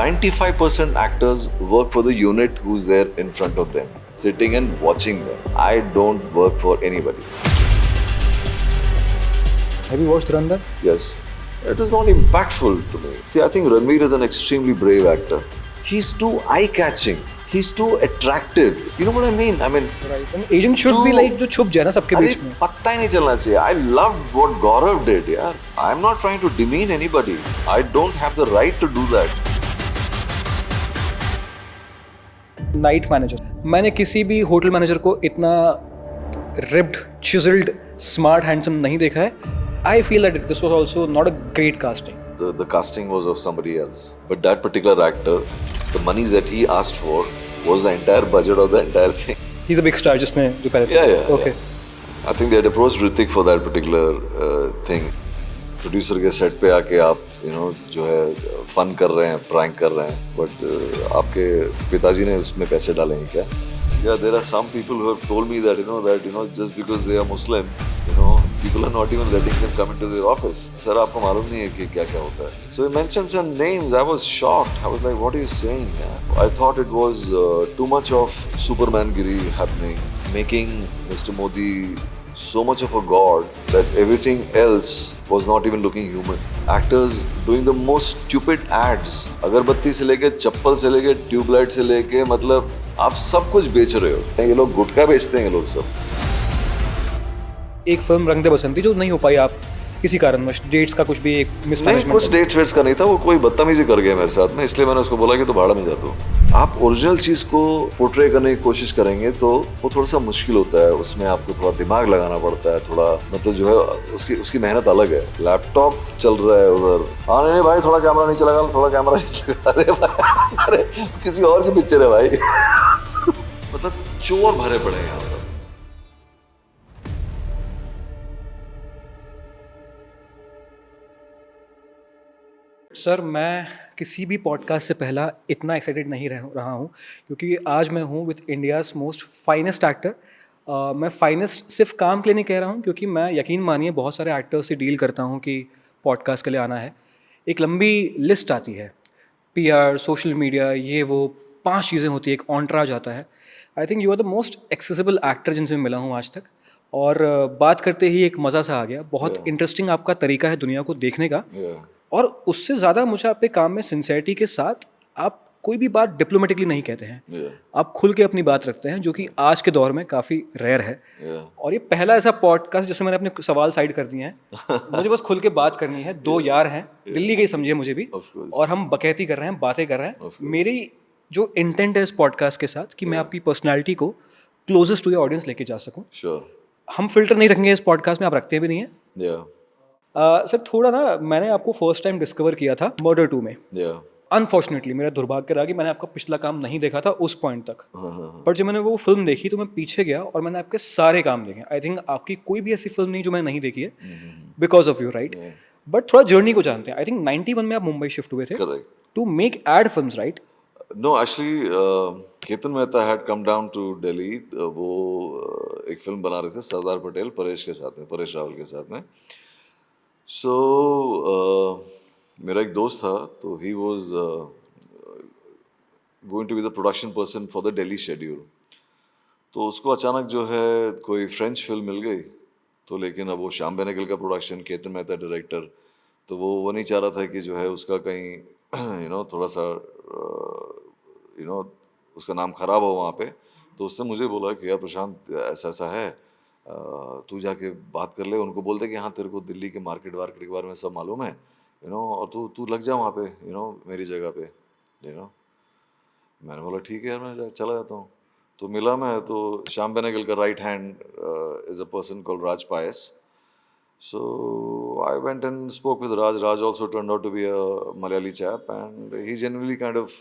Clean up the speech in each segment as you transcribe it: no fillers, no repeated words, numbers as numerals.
95% actors work for the unit who's there in front of them, sitting and watching them. I don't work for anybody. Have you watched Dhurandhar? Yes. It is not impactful to me. See, I think Ranveer is an extremely brave actor. He's too eye-catching. He's too attractive. You know what I mean? Right. An agent should be like जो छुप जाए ना सबके बीच में. पत्ता ही नहीं चलना चाहिए. I loved what Gaurav did, यार. I'm not trying to demean anybody. I don't have the right to do that. Night manager. मैंने किसी भी होटल मैनेजर को इतना ribbed, chiseled, smart, handsome नहीं देखा है. I feel that this was also not a great casting. The casting was of somebody else. But that particular actor, the monies that he asked for was the entire budget of the entire thing. He's a big star जिसने जो पहले. Yeah. Okay. Yeah. I think they had approached Hrithik for that particular thing. Producer के set पे आके आप जो है fun कर रहे हैं, prank कर रहे हैं, but आपके पिताजी ने उसमें पैसे डाले हैं क्या? Yeah, there are some people who have told me that just because they are Muslim, people are not even letting them come into their office. Sir, आपको मालूम नहीं है कि क्या क्या होता है. So he mentioned some names. I was shocked. I was like, what are you saying? I thought it was too much of Superman-giri happening, making Mr. Modi so much of a god that everything else was not even looking human. Actors doing the most stupid ads. अगरबत्ती से लेके चप्पल से लेके tubelight से लेके मतलब आप सब कुछ बेच रहे हो. ये लोग गुटखा बेचते हैं ये लोग सब. एक फिल्म रंग दे बसंती जो नहीं हो पाई आप किसी कारणवश डेट्स का कुछ भी एक मिसमैनेजमेंट. कुछ डेट्स वेट्स का नहीं था. वो कोई बदतमीजी कर गया मेरे साथ में, इसलिए मैंने उसको बोला कि तो भाड़ा में जा दो. आप ओरिजिनल चीज़ को पोर्ट्रे करने की कोशिश करेंगे तो वो थोड़ा सा मुश्किल होता है. उसमें आपको थोड़ा दिमाग लगाना पड़ता है. थोड़ा मतलब जो है उसकी मेहनत अलग है. लैपटॉप चल रहा है उधर. हाँ नहीं भाई थोड़ा कैमरा नीचे लगा, थोड़ा कैमरा नीचे लगा. अरे भाई अरे किसी और की पिक्चर है भाई. मतलब चोर भरे पड़े हैं यहाँ पर. सर मैं किसी भी पॉडकास्ट से पहला इतना एक्साइटेड नहीं रहा हूँ क्योंकि आज मैं हूँ with India's most finest actor. मैं फाइनेस्ट सिर्फ काम के लिए नहीं कह रहा हूँ क्योंकि मैं यकीन मानिए बहुत सारे एक्टर्स से डील करता हूँ कि पॉडकास्ट के लिए आना है. एक लंबी लिस्ट आती है, PR, सोशल मीडिया, ये वो 5 चीज़ें होती है, एक ऑन्ट्राज आता है. I think you are the most accessible actor जिनसे मैं मिला हूँ आज तक. और बात करते ही एक मज़ा सा आ गया. बहुत इंटरेस्टिंग आपका तरीका है दुनिया को देखने का. और उससे ज़्यादा मुझे आपके काम में सिंसेरिटी के साथ आप कोई भी बात डिप्लोमेटिकली नहीं कहते हैं. आप खुल के अपनी बात रखते हैं जो कि आज के दौर में काफ़ी रेयर है. और ये पहला ऐसा पॉडकास्ट जिसमें मैंने अपने सवाल साइड कर दिए हैं. मुझे बस खुल के बात करनी है. 2 यार हैं, दिल्ली के ही समझिए मुझे भी, और हम बकैती कर रहे हैं, बातें कर रहे हैं. मेरी जो इंटेंट है इस पॉडकास्ट के साथ कि मैं आपकी पर्सनैलिटी को क्लोजेस्ट टू योर ऑडियंस लेके जा सकूँ. हम फिल्टर नहीं रखेंगे इस पॉडकास्ट में, आप रखते भी नहीं है. सर थोड़ा ना मैंने आपको फर्स्ट टाइम डिस्कवर किया था मर्डर 2 में. अनफॉर्चुनेटली मेरा दुर्भाग्य रहा कि मैंने आपका पिछला काम नहीं देखा था उस पॉइंट तक. पर जब मैंने वो फिल्म देखी तो मैं पीछे गया और मैंने आपके सारे काम देखे. आई थिंक आपकी कोई भी ऐसी फिल्म नहीं जो मैं नहीं देखी है because of you, right. But थोड़ा जर्नी को जानते हैं. आई थिंक 91 में आप मुंबई शिफ्ट हुए थे to make ad films, right? No, actually, Ketan Mehta had come down to Delhi. वो एक फिल्म बना रहे थे सरदार पटेल परेश के साथ में, परेश रावल के साथ में. So मेरा एक दोस्त था तो he was going to be the production person for the Delhi schedule. तो उसको अचानक जो है कोई फ्रेंच फिल्म मिल गई. तो लेकिन अब वो श्याम बेनेगल का प्रोडक्शन, केतन मेहता डायरेक्टर, तो वो नहीं चाह रहा था कि जो है उसका कहीं थोड़ा सा उसका नाम खराब हो वहाँ पे. तो उससे मुझे बोला कि यार प्रशांत ऐसा ऐसा है, तू जाके बात कर ले. उनको बोलते कि हाँ तेरे को दिल्ली के मार्केट के बारे में सब मालूम है, और तू लग जा वहाँ पे, मेरी जगह पे. मैंने बोला ठीक है यार, मैं चला जाता हूँ. तो मिला मैं, तो श्याम बेनेगल का right hand is a person called Raj Pius. So I went and spoke with Raj. Raj also turned out to be a Malayali chap, and he genuinely kind of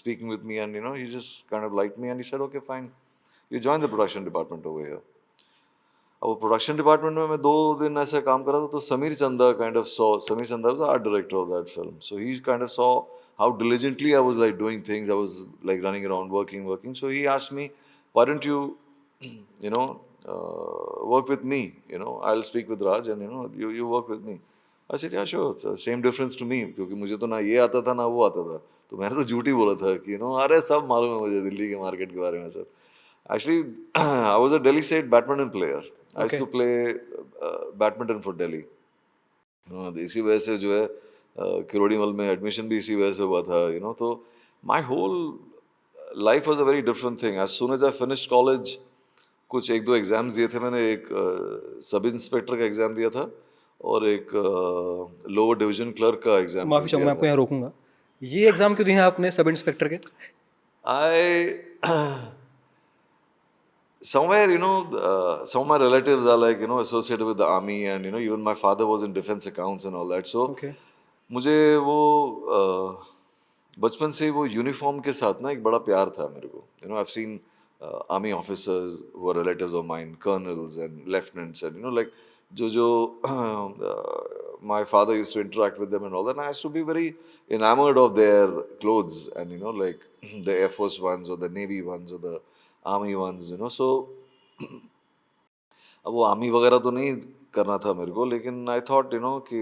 speaking with me, and he just kind of liked me, and he said, okay, fine, you join the production department over here. अब production department में मैं 2 दिन ऐसे काम कर रहा था तो समीर चंदा kind of saw. Samir Chanda was the art director of that film, so he kind of saw how diligently I was like doing things. I was like running around working. So he asked me, why don't you, work with me? I'll speak with Raj, and you work with me. I said, yeah, sure, it's the same difference to me, क्योंकि मुझे तो ना ये आता था ना वो आता था, तो मैंने तो झूठ ही बोला था कि अरे सब मालूम है मुझे दिल्ली के मार्केट के बारे में सब. Actually, I was a Delhi State badminton player. I used Okay. to play badminton for Delhi. इसी वजह से जो है किरोड़ीमल में एडमिशन भी इसी वजह से हुआ था, तो my whole life was a very different thing. As soon as I finished college, कुछ एक दो एग्जाम्स दिए थे मैंने. एक सब इंस्पेक्टर का एग्जाम दिया था और एक लोअर डिवीजन क्लर्क का एग्जाम माफ़ी चाहूँगा, दिया मैं आपको था. यहाँ रोकूंगा. ये एग्ज़ाम क्यों दिए हैं आपने सब इंस्पेक्टर के? I somewhere, some of my relatives are like, associated with the army, and even my father was in defense accounts and all that. So okay. मुझे वो बचपन से वो यूनिफॉर्म के साथ ना एक बड़ा प्यार था मेरे को. I've seen army officers who are relatives of mine, colonels and lieutenants, and like जो my father used to interact with them and all that, and I used to be very enamored of their clothes, and like the Air Force ones or the Navy ones or the army ones, so अब वो army वगैरह तो नहीं करना था मेरे को, लेकिन आई थॉट कि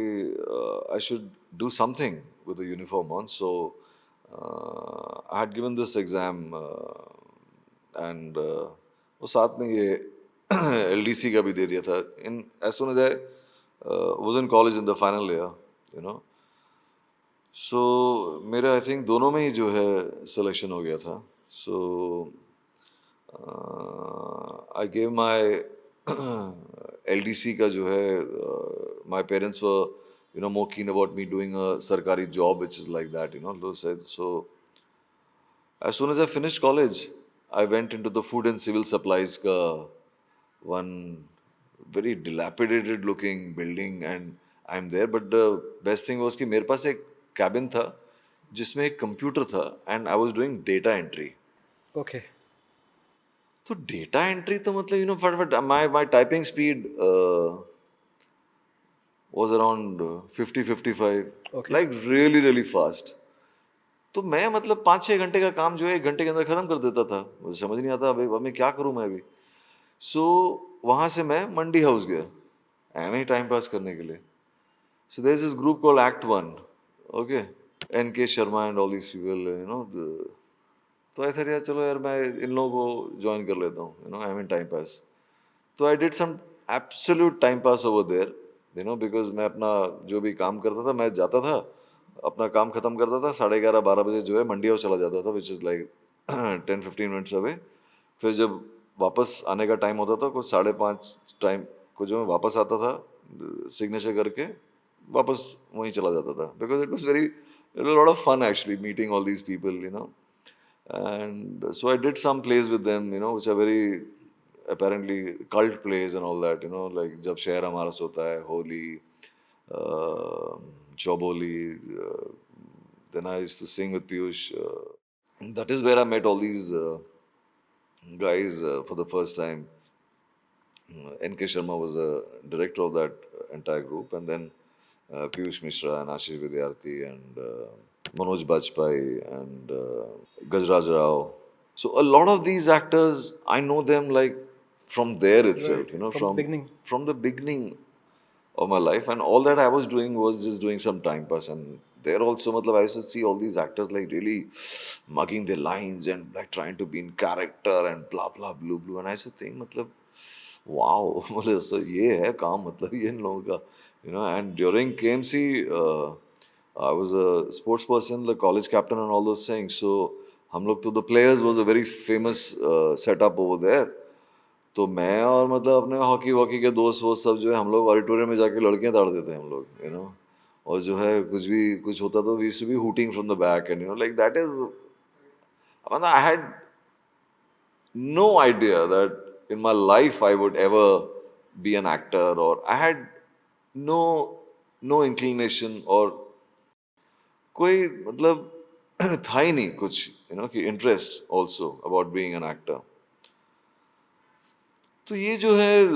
I should do something with the uniform on. So I had given this exam, and वो साथ में ये एलडीसी का भी दे दिया था. In as soon as I was in college in the final year, so मेरे आई थिंक दोनों में ही जो है सिलेक्शन हो गया था. सो आई गेव माई LDC का जो है, my parents were more keen about me doing a sarkari job which is like that, those said. So as soon as I finished college, I went into the food and civil supplies ka one very dilapidated looking building, and I'm there. But the best thing was कि मेरे पास एक cabin था जिसमें एक computer था, and I was doing data entry. Okay. तो data entry तो मतलब फटाफट my typing speed was around 50-55, Okay. Like really really fast. तो मैं मतलब 5-6 घंटे का काम जो है 1 घंटे के अंदर खत्म कर देता था. मुझे समझ नहीं आता अभी अब मैं क्या करूं मैं अभी. सो वहां से मैं मंडी हाउस गया एम ही टाइम पास करने के लिए. So there is this group called act one. Okay, NK Sharma and all these people, तो ऐसा यार चलो यार मैं इन लोगों को ज्वाइन कर लेता हूँ, आई मीन टाइम पास. तो I did some absolute time pass over there, because मैं अपना जो भी काम करता था, मैं जाता था अपना काम खत्म करता था 11:30-12 बजे जो है मंडी हाउस चला जाता था, which is like 10-15 minutes away. फिर जब वापस आने का टाइम होता था कुछ 5:30 टाइम को जो मैं वापस आता था सिग्नेचर करके वापस वहीं चला जाता था, because it was very lot of fun actually meeting all these people. And so I did some plays with them, which are very apparently cult plays and all that, like Jab Sheher Hamara Sota Hai, Holi, Choboli. Then I used to sing with Piyush. That is where I met all these guys for the first time. NK Sharma was a director of that entire group, and then Piyush Mishra and Ashish Vidyarthi and Manoj Bajpayee and Gajraj Rao. So a lot of these actors, I know them like from there itself, Right, from the beginning. from the beginning of my life, and all that I was doing was just doing some time pass. And there also, matlab, I used to see all these actors like really mugging their lines and like trying to be in character and blah blah blue blue. And I used to think, matlab, wow, मतलब so ये है काम, मतलब ये इन लोगों का, And during KMC, I was a sports person, the college captain, and all those things. So हम लोग तो the players was a very famous setup over there. तो मैं और मतलब अपने हॉकी वॉकी के दोस्त वो सब जो है हम लोग ऑडिटोरियम में जाके लड़कियां ताड़ देते हैं हम लोग, और जो है कुछ होता तो we used to be hooting from the back, and like that is, मतलब I had no idea that in my life I would ever be an actor, or I had no inclination, or कोई मतलब था ही नहीं कुछ कि interest also about being an actor. तो ये जो है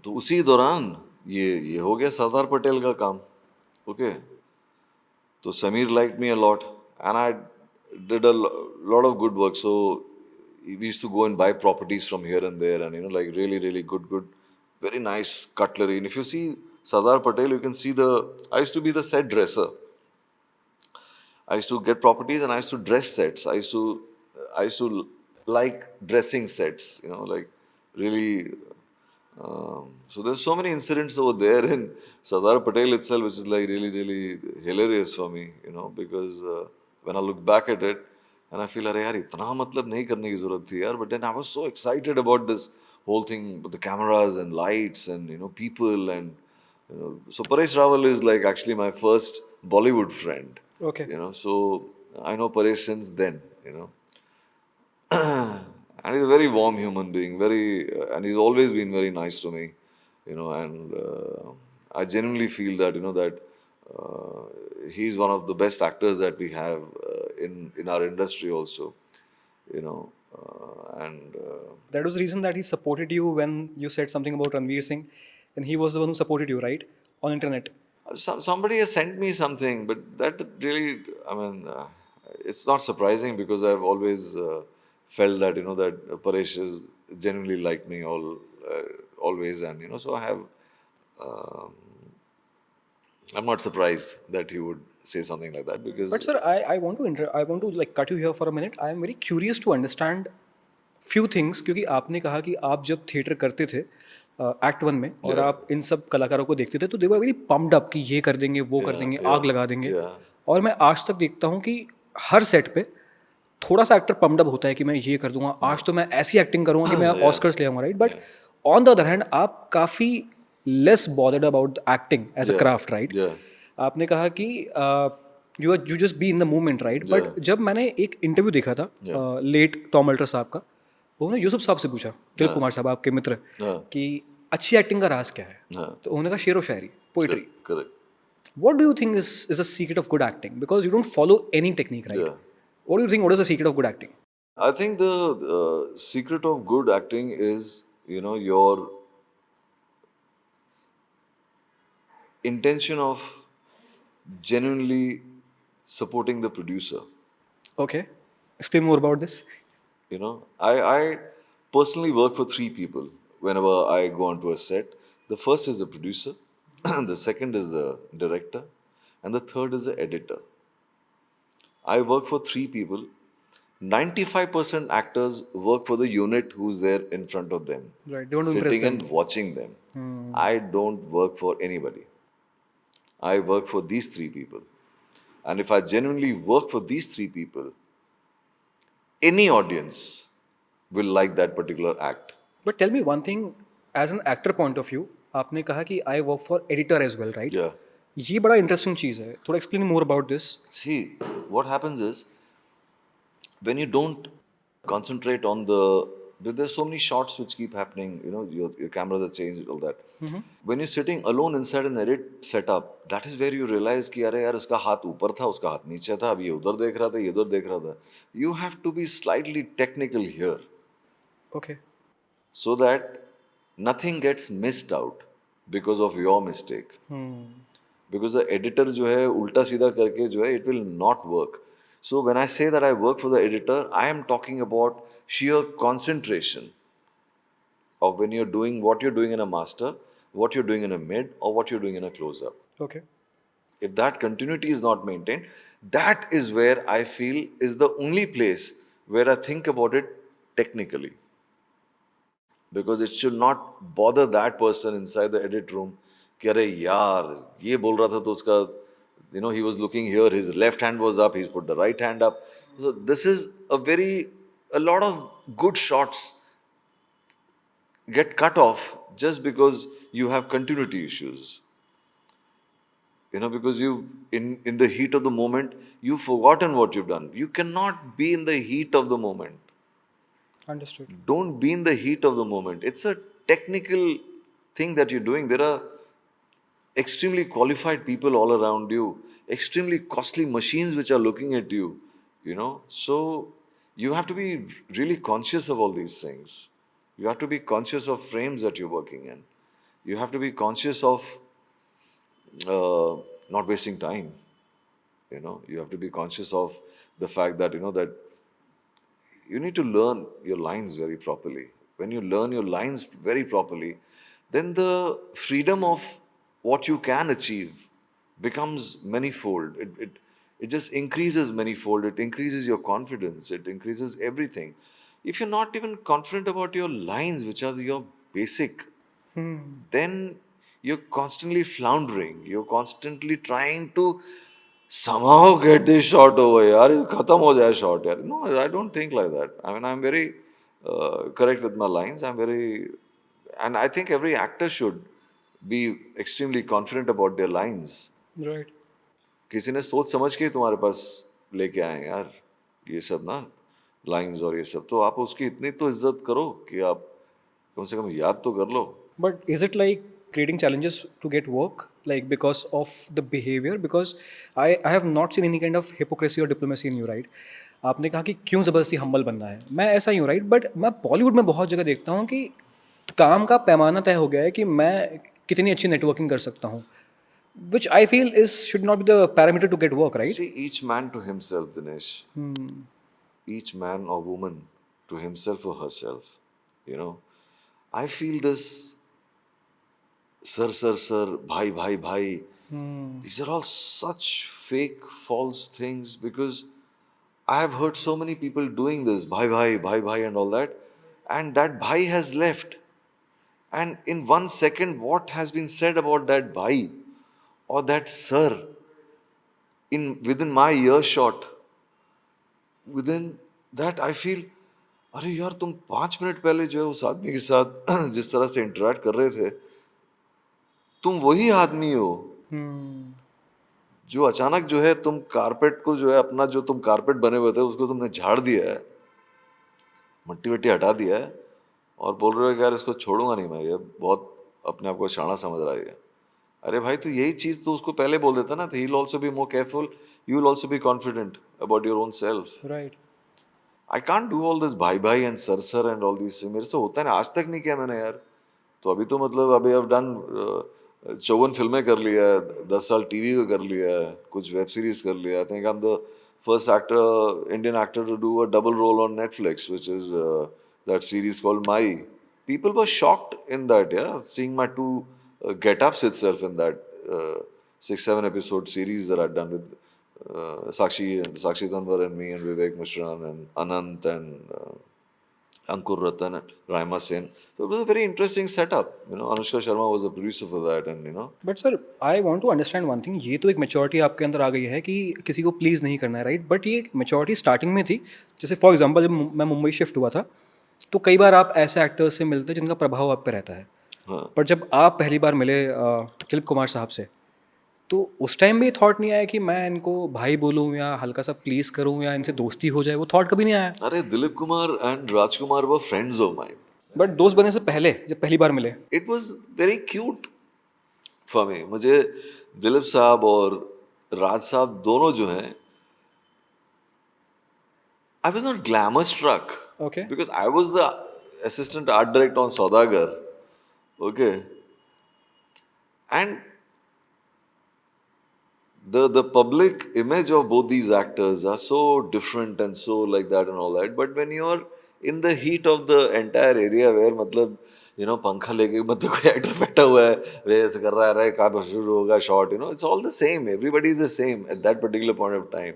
तो उसी दौरान ये हो गया सरदार पटेल का काम. ओके, तो Sameer liked me a lot and I did a lot of good work. So we used to go and buy properties from here and there, and like really really good very nice cutlery. And if you see Sardar Patel, you can see I used to be the set dresser. I used to get properties and I used to dress sets. I used to like dressing sets, like really. So there's so many incidents over there in Sardar Patel itself, which is like really, really hilarious for me, because when I look back at it, and I feel, अरे यार इतना मतलब नहीं करने की जरूरत थी यार. But then I was so excited about this whole thing, with the cameras and lights and people and so Paresh Rawal is like actually my first Bollywood friend. Okay. So I know Paresh since then. And he's a very warm human being, and he's always been very nice to me, and I genuinely feel that, he's one of the best actors that we have in our industry also, and That was the reason that he supported you when you said something about Ranveer Singh, and he was the one who supported you, right? On internet. somebody has sent me something, but that really, I mean, it's not surprising because I've always felt that, that Paresh is genuinely like me always, and, so um, I'm not surprised that he would say something like that because. But sir, I want to I want to like cut you here for a minute. I am very curious to understand few things क्योंकि आपने कहा कि आप जब theatre करते थे act one में और आप इन सब कलाकारों को देखते थे तो दे वर वेरी पम्प्ड अप कि ये कर देंगे वो कर देंगे आग लगा देंगे और मैं आज तक देखता हूँ कि हर सेट पे थोड़ा सा एक्टर पम्प्ड अप होता है कि मैं ये कर दूंगा आज तो मैं ऐसी एक्टिंग करूंगा कि मैं ऑस्कर्स ले आऊंगा right but on the other hand आप काफ़ी less bothered about acting as a craft right आपने कहा कि you just be in the movement right but जब मैंने एक इंटरव्यू देखा था लेट टॉम अल्टर साहब का उन्होंने यूसुफ साहब से पूछा दिलीप कुमार साहब आपके मित्र कि अच्छी एक्टिंग का राज क्या है तो उन्होंने कहा शेर व शायरी poetry what do you think is a secret of good acting because you don't follow any technique right what do you think what is the secret of good acting I think the secret of good acting is, your intention of genuinely supporting the producer. Okay. Explain more about this. I personally work for three people whenever I go onto a set. The first is the producer, the second is the director, and the third is the editor. I work for three people. 95% actors work for the unit who's there in front of them, Right. They want to impress sitting them. and watching them. I don't work for anybody. I work for these three people. And if I genuinely work for these three people, any audience will like that particular act. But tell me one thing, as an actor point of view, आपने कहा कि I work for editor as well, right? Yeah. ये बड़ा interesting चीज़ है. थोड़ा explain more about this. See, what happens is, when you don't concentrate on there's so many shots which keep happening, your camera that changed, all that. When you're sitting alone inside an edit setup, that is where you realize कि अरे यार इसका हाथ ऊपर था, उसका हाथ नीचे था, अब ये उधर देख रहा था, ये उधर देख रहा था. You have to be slightly technical here. Okay. So that nothing gets missed out because of your mistake. Because the editor जो है उल्टा सीधा करके जो है, it will not work. So when I say that I work for the editor, I am talking about sheer concentration of when you're doing what you're doing in a master, what you're doing in a mid, or what you're doing in a close-up. Okay. If that continuity is not maintained, that is where I feel is the only place where I think about it technically. Because it should not bother that person inside the edit room कि अरे यार ये बोल रहा था तो उसका he was looking here, his left hand was up, he's put the right hand up. So this is a lot of good shots get cut off just because you have continuity issues. Because in the heat of the moment, you've forgotten what you've done. You cannot be in the heat of the moment. Understood. Don't be in the heat of the moment. It's a technical thing that you're doing. There are extremely qualified people all around you, extremely costly machines which are looking at you, So you have to be really conscious of all these things. You have to be conscious of frames that you're working in. You have to be conscious of not wasting time. You have to be conscious of the fact that, that you need to learn your lines very properly. When you learn your lines very properly, then the freedom of what you can achieve becomes manifold. It just increases manifold. It increases your confidence. It increases everything. If you're not even confident about your lines, which are your basic, then you're constantly floundering. You're constantly trying to somehow get this shot over. Yaar, khatam ho jaye shot. Yaar. No, I don't think like that. I mean, I'm very correct with my lines. And I think every actor should be extremely confident about their lines. Right. किसी ने सोच समझ के ही तुम्हारे पास लेके आए हैं यार ये सब ना लाइंस और ये सब तो आप उसकी इतनी तो इज्जत करो कि आप कम से कम याद तो कर लो. But is it like creating challenges to get work? Like because of the behavior? Because I have not seen any kind of hypocrisy or diplomacy in you, right? आपने कहा कि क्यों ज़बरदस्ती हम्बल बनना है, मैं ऐसा ही हूँ, राइट? बट मैं बॉलीवुड में बहुत जगह देखता हूँ कि काम का पैमाना तय हो गया है कि मैं कितनी अच्छी नेटवर्किंग कर सकता हूँ, which I feel is should not be the parameter to get work, right? See, each man to himself, Dinesh. Each man or woman to himself or herself. You know, I feel this sir, bhai. These are all such fake, false things because I have heard so many people doing this, bhai, and all that. And that bhai has left. And in 1 second, what has been said about that bhai or that sir within my earshot, within that I feel, अरे यार तुम 5 minute पहले जो है उस आदमी के साथ जिस तरह से इंटरेक्ट कर रहे थे तुम वही आदमी हो जो अचानक जो है तुम कारपेट को जो है अपना जो तुम कारपेट बने हुए थे उसको तुमने झाड़ दिया है मट्टी वट्टी हटा दिया है और बोल रहे हो कि यार इसको छोड़ूंगा नहीं मैं ये बहुत अपने आप को शाना समझ रहा है अरे भाई तो यही चीज तो उसको पहले बोल देता ना तो he will also be more careful you will also be confident about your own self right. I can't do all this भाई and sir and all this मेरे से होता है ना आज तक नहीं किया मैंने यार तो अभी तो मतलब अभी आई हैव डन 54 फिल्में कर लिया है 10 साल टीवी को कर लिया है कुछ वेब सीरीज कर लिया I think I am the first actor Indian actor to do a double role on Netflix which is that series called my people were shocked in that seeing my two get-ups itself in that 6-7 episode series that I'd done with Sakshi Tanwar and me and Vivek Mishran and Anant and Ankur Ratan and Raima Sen. So it was a very interesting setup. Anushka Sharma was the producer for that and. But sir I want to understand one thing, ये तो एक maturity आपके अंदर आ गई है कि किसी को प्लीज़ नहीं करना है, राइट? बट ये मेच्योरिटी स्टार्टिंग में थी. जैसे फॉर एग्जांपल जब मैं मुंबई शिफ्ट हुआ था तो कई बार आप ऐसे एक्टर्स से मिलते हैं जिनका प्रभाव आप पे रहता है. हाँ. पर जब आप पहली बार मिले दिलीप कुमार साहब से तो उस टाइम भी थॉट नहीं आया कि मैं इनको भाई बोलूँ या हल्का सा प्लीज़ करूँ या इनसे दोस्ती हो जाए? वो थॉट कभी नहीं आया? अरे Dilip Kumar and Rajkumar were friends of mine. But दोस्त बनने से पहले जब पहली बार मिले it was very cute for me. मुझे दिलीप साहब और राज साहब दोनों जो हैं I was not glamour struck. Okay. Because I was the assistant art director on Saudagar. Okay. And the public image of both these actors are so different and so like that and all that. But when you're in the heat of the entire area where मतलब पंखा लेके मतलब कोई actor बैठा हुआ है वे ऐसे कर रहा है कब शुरू होगा shot it's all the same. Everybody is the same at that particular point of time.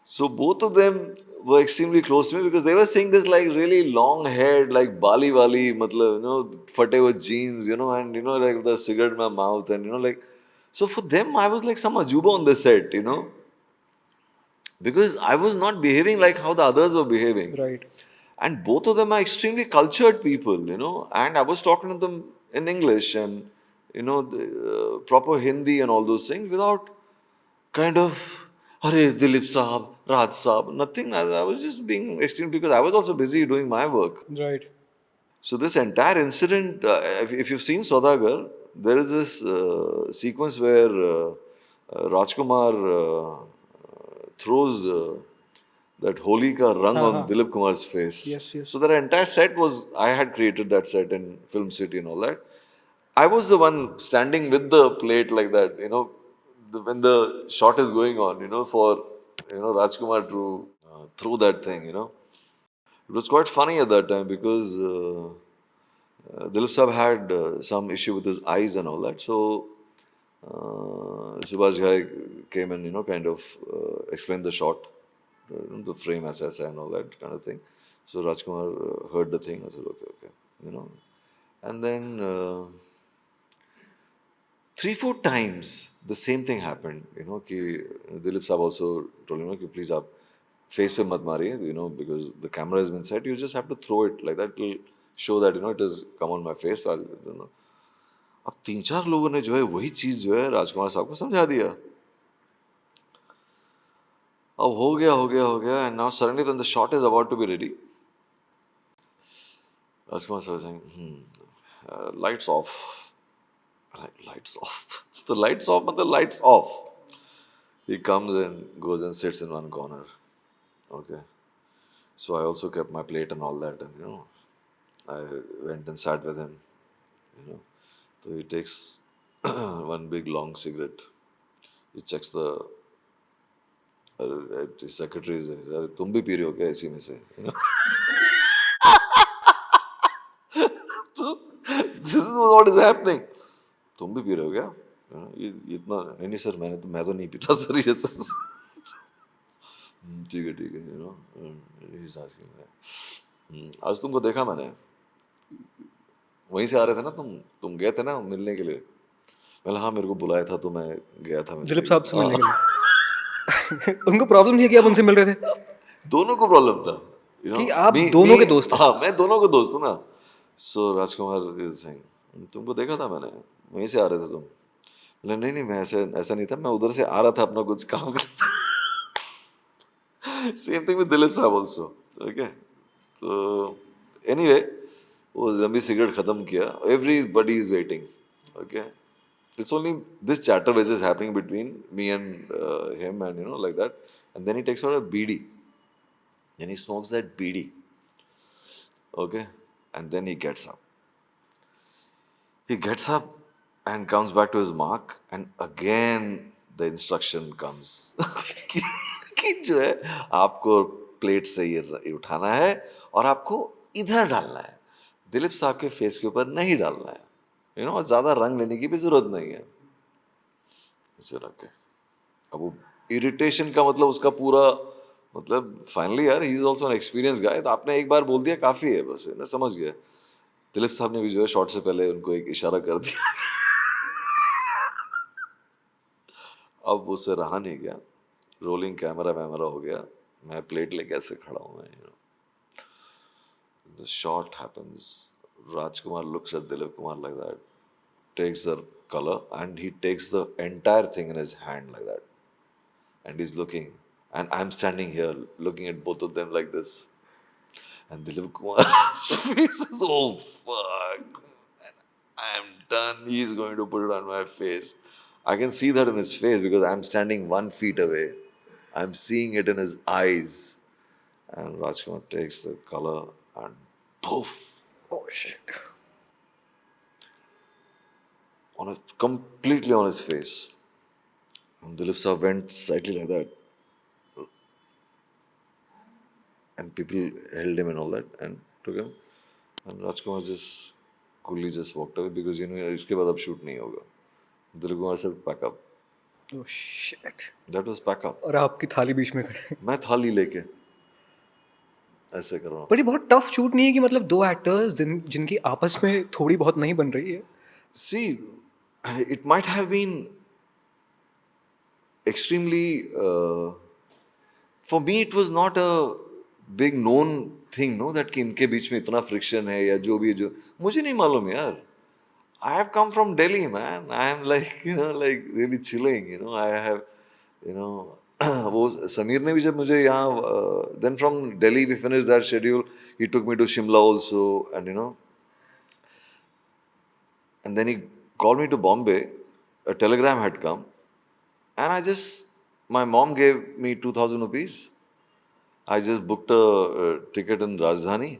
So both of them were extremely close to me because they were seeing this like really long haired like Bali wali matlab fate हुए jeans and like the cigarette in my mouth and like so for them I was like some ajuba on the set because I was not behaving like how the others were behaving. Right. And both of them are extremely cultured people and I was talking to them in English and the, proper Hindi and all those things without kind of Hare Dilip Sahab, Raj Sahab, nothing. I was just being extreme because I was also busy doing my work. Right. So this entire incident, if you've seen Saudagar, there is this sequence where Rajkumar throws that Holi ka rang on Dilip Kumar's face. Yes. So that entire set I had created that set in Film City and all that. I was the one standing with the plate like that, when the shot is going on, for Rajkumar to throw that thing, It was quite funny at that time because Dilip Saab had some issue with his eyes and all that. So Subhash Ghai came and kind of explained the shot, the frame as and all that kind of thing. So Rajkumar heard the thing. I said, okay, and then 3-4 times the same thing happened. Ki Dilip Saab also told ki please आप face पे मत मारिए, because the camera has been set. You just have to throw it like that. It'll show that it has come on my face. अब 3-4 लोगों ने जो है वही चीज जो है राजकुमार साहब को समझा दिया. अब हो गया, and now suddenly when the shot is about to be ready, Rajkumar sir is saying, lights off. Lights off. The lights off, but the lights off. He comes in, goes and sits in one corner. Okay. So I also kept my plate and all that, and I went and sat with him. So he takes one big long cigarette. He checks the secretary is there. तुम भी P रहे हो क्या इसी में से? So this is what is happening. तुम भी पी रहे हो क्या? ये इतना नहीं सर मैं तो नहीं पीता सर ये तो. ठीक है he's asking that. आज तुमको देखा मैंने. वहीं से आ रहे थे ना तुम गए थे ना मिलने के लिए. मैंने हाँ मेरे को बुलाया था तो मैं गया था. दिलीप साहब से मिलने के लिए. उनको प्रॉब्लम थी कि आप उनसे मिल रहे थे? दोनों को प्रॉब्लम था. कि आप दोनों के दोस्त हैं. हाँ मैं दोनों को दोस्त हूँ ना. सो राजकुमार इज सेइंग तुमको देखा था मैंने वहीं से आ रहे थे तुम. नहीं मैं ऐसा नहीं था. मैं उधर से आ रहा था अपना कुछ काम करता. सेम थिंग विद दिलीप साहब ऑल्सो. ओके. तो एनीवे वो लंबी सिगरेट खत्म किया. Everybody is waiting. Okay. It's only this chatter which is happening between me and him, and like that. And then he takes out a BD. Then he smokes that BD. Okay. And then he gets up. He gets up and comes back to his mark, and again the instruction comes. कि जो है आपको plate से ये उठाना है और आपको इधर डालना है. दिलीप साहब के फेस के ऊपर नहीं डालना है. ज्यादा रंग लेने की भी जरूरत नहीं है. अब वो इरिटेशन का मतलब उसका पूरा मतलब फाइनली यार he is also an experience गाय. तो आपने एक बार बोल दिया काफी है बस. मैं समझ गया. दिलीप साहब ने भी जो है शॉट से पहले उनको एक इशारा कर दिया. अब उससे रहा नहीं गया. रोलिंग कैमरा वैमरा हो गया. मैं प्लेट लेके ऐसे खड़ा हूँ मैं. The shot happens. Rajkumar looks at Dilip Kumar like that, takes the color, and he takes the entire thing in his hand like that. And he's looking, and I'm standing here looking at both of them like this. And Dilip Kumar's face is, oh fuck, I'm done. He's going to put it on my face. I can see that in his face because I'm standing 1 feet away. I'm seeing it in his eyes. And Rajkumar takes the color and poof. Oh shit. Completely on his face. And Dilip Saab went slightly like that. And people held him and all that and took him. And Rajkumar just coolly just walked away because इसके बाद अब shoot नहीं होगा. Dilip Kumar said pack up. Oh shit. That was pack up. और आपकी थाली बीच में खड़े. मैं थाली लेके ऐसे कर रहा हूँ. पर ये बहुत टफ शूट नहीं है कि मतलब दो एक्टर्स जिनकी आपस में थोड़ी बहुत नहीं बन रही है. See, it might have been extremely for me it was not a big known thing, no, that कि इनके बीच में इतना friction है या जो भी जो मुझे नहीं मालूम यार. I have come from Delhi, man. I am like like really chilling. I have वो समीर ने भी जब मुझे यहाँ then from Delhi we finished that schedule. He took me to Shimla also, and and then he called me to Bombay. A telegram had come, and my mom gave me 2,000 rupees. I just booked a ticket in Rajdhani,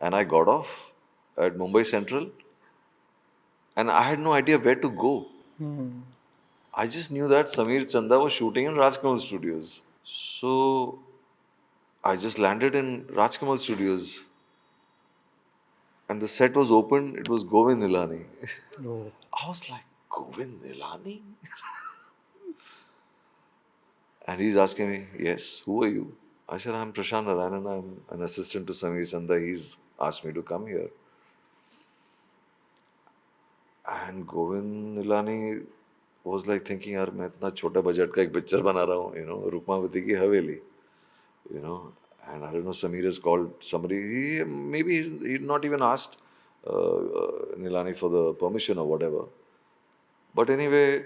and I got off at Mumbai Central, and I had no idea where to go. I just knew that Sameer Chanda was shooting in Rajkamal Studios. So I just landed in Rajkamal Studios. and the set was open. It was Govind Nilani. Oh. I was like, Govind Nilani? And he's asking me, yes, who are you? I said, I'm Prashant Narayanan. I'm an assistant to Sameer Chanda. He's asked me to come here. And Govind Nilani was like thinking, यार मैं इतना छोटा budget का एक picture बना रहा हूँ, रुक्मावती की हवेली, you know. And I don't know, Sameer has called somebody. He'd not even asked Nilani for the permission or whatever. But anyway,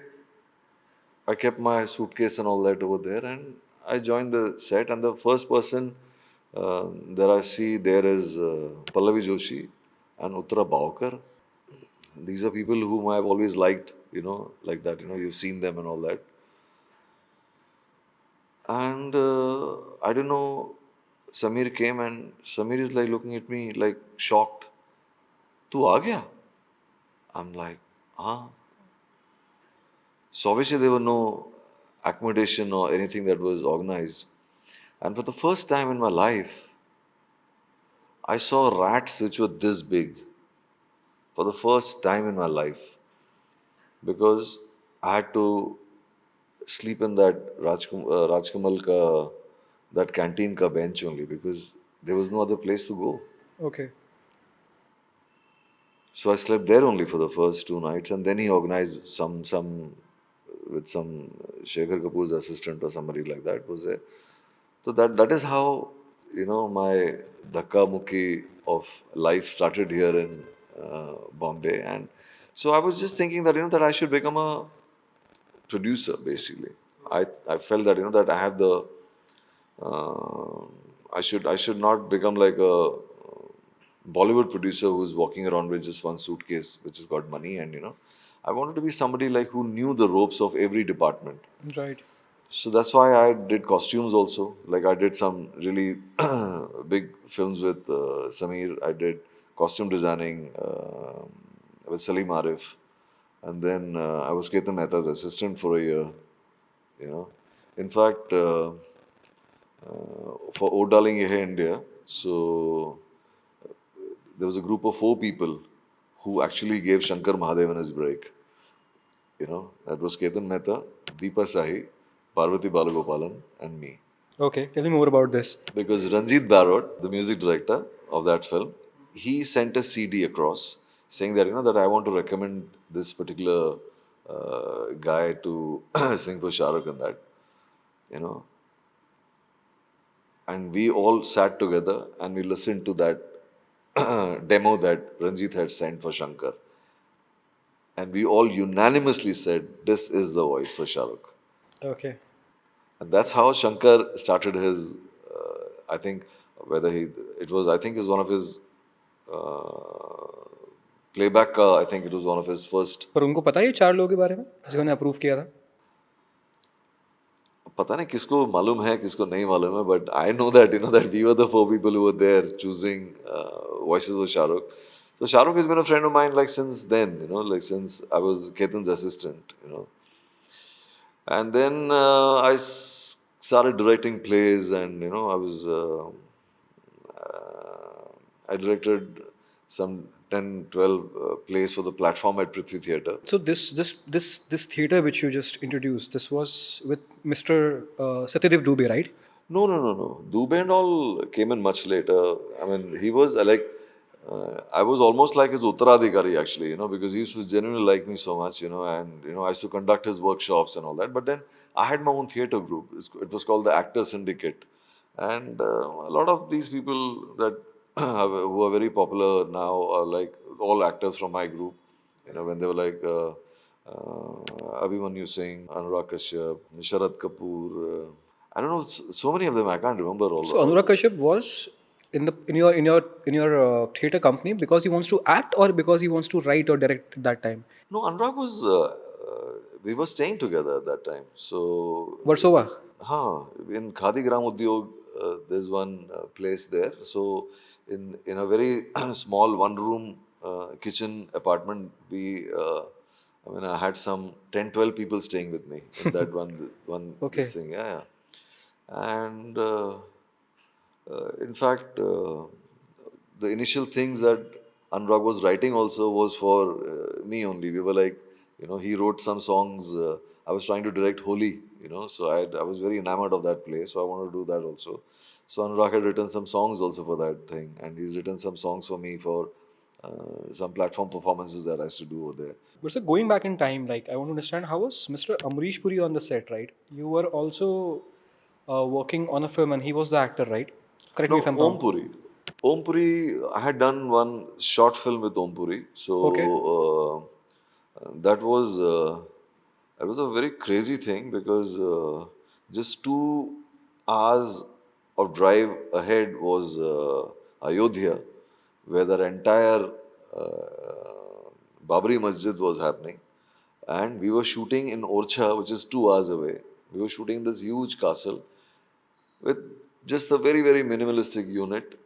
I kept my suitcase and all that over there, and I joined the set. And the first person that I see there is Pallavi Joshi and Uttara Bhavkar. These are people whom I've always liked, like that. You've seen them and all that. And I don't know, Sameer came and Sameer is like looking at me like shocked. Tu aa gaya? I'm like, huh? So obviously there were no accommodation or anything that was organized. And for the first time in my life, I saw rats which were this big. For the first time in my life. Because I had to sleep in that Rajkamal ka, that canteen ka bench only, because there was no other place to go. Okay. So I slept there only for the first 2 nights, and then he organized some with some Shekhar Kapoor's assistant or somebody like that was there. So that is how my dhakka mukhi of life started here in Bombay. And so I was just thinking that that I should become a producer basically. I felt that that I have the I should not become like a Bollywood producer who's walking around with just one suitcase which has got money, and I wanted to be somebody like who knew the ropes of every department. Right. So that's why I did costumes also. Like I did some really big films with Sameer. I did costume designing with Salim Arif. And then I was Ketan Mehta's assistant for a year. In fact, for O Darling Ye Hai India, so there was a group of 4 people who actually gave Shankar Mahadevan his break. That was Ketan Mehta, Deepa Sahi, Parvati Balagopalan, and me. Okay, tell me more about this. Because Ranjit Barrot, the music director of that film, he sent a CD across saying that that I want to recommend this particular guy to sing for Shah Rukh and that, and we all sat together and we listened to that demo that Ranjit had sent for Shankar, and we all unanimously said this is the voice for Shah Rukh. Okay. And that's how Shankar started his, I think, I think is one of his playback, I think it was one of his first. पर उनको पता है ये 4 लोगों के बारे में जिन्होंने अप्रूव किया था? पता नहीं किसको मालूम है किसको नहीं मालूम है, but I know that that we were the 4 people who were there choosing voices for Shah Rukh. So Shah Rukh has been a friend of mine like since then, like since I was Ketan's assistant, And then started directing plays, and I directed some 10, 12 plays for the platform at Prithvi Theatre. So this theater which you just introduced, this was with Mr. Satyadev Dubey, right? No. Dubey and all came in much later. I mean, he was I was almost like his Uttaradhikari actually, because he used to genuinely like me so much, and I used to conduct his workshops and all that. But then I had my own theatre group. It was called the Actors Syndicate, and a lot of these people that who are very popular now are like all actors from my group. When they were like Abhimanyu Singh, Anurag Kashyap, Sharad Kapoor. I don't know, so many of them I can't remember all. So Anurag Kashyap was in your theater company because he wants to act or because he wants to write or direct at that time? No, Anurag was. We were staying together at that time. So. Warsaw. In Khadi Gram Udyog, there's one place there. So in a very small 1-room kitchen apartment, I had some 10, 12 people staying with me in that one Okay. This thing. Yeah. And in fact, the initial things that Anurag was writing also was for me only. We were like, he wrote some songs. I was trying to direct Holi, so I was very enamored of that play, so I wanted to do that also. So Anurag had written some songs also for that thing, and he's written some songs for me for some platform performances that I used to do over there. But sir, going back in time, like I want to understand how was Mr. Amrish Puri on the set, right? You were also working on a film, and he was the actor, right? Correct me if No, I'm Om wrong. Puri. Om Puri, I had done one short film with Om Puri. Okay. So that was a very crazy thing because just 2 hours of drive ahead was Ayodhya, where the entire Babri Masjid was happening. And we were shooting in Orcha, which is 2 hours away. We were shooting this huge castle with just a very, very minimalistic unit.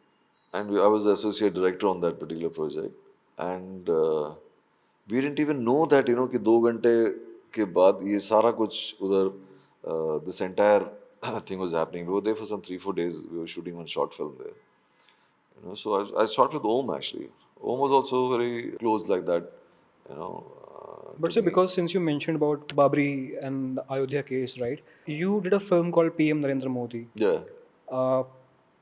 And I was the associate director on that particular project. And we didn't even know that, कि 2 घंटे के बाद ये सारा कुछ उधर this entire thing was happening. We were there for some 3-4 days. We were shooting one short film there. So I shot with Om actually. Om was also very close like that, But to sir, me. because since you mentioned about Babri and the Ayodhya case, right? You did a film called PM Narendra Modi. Yeah. Uh,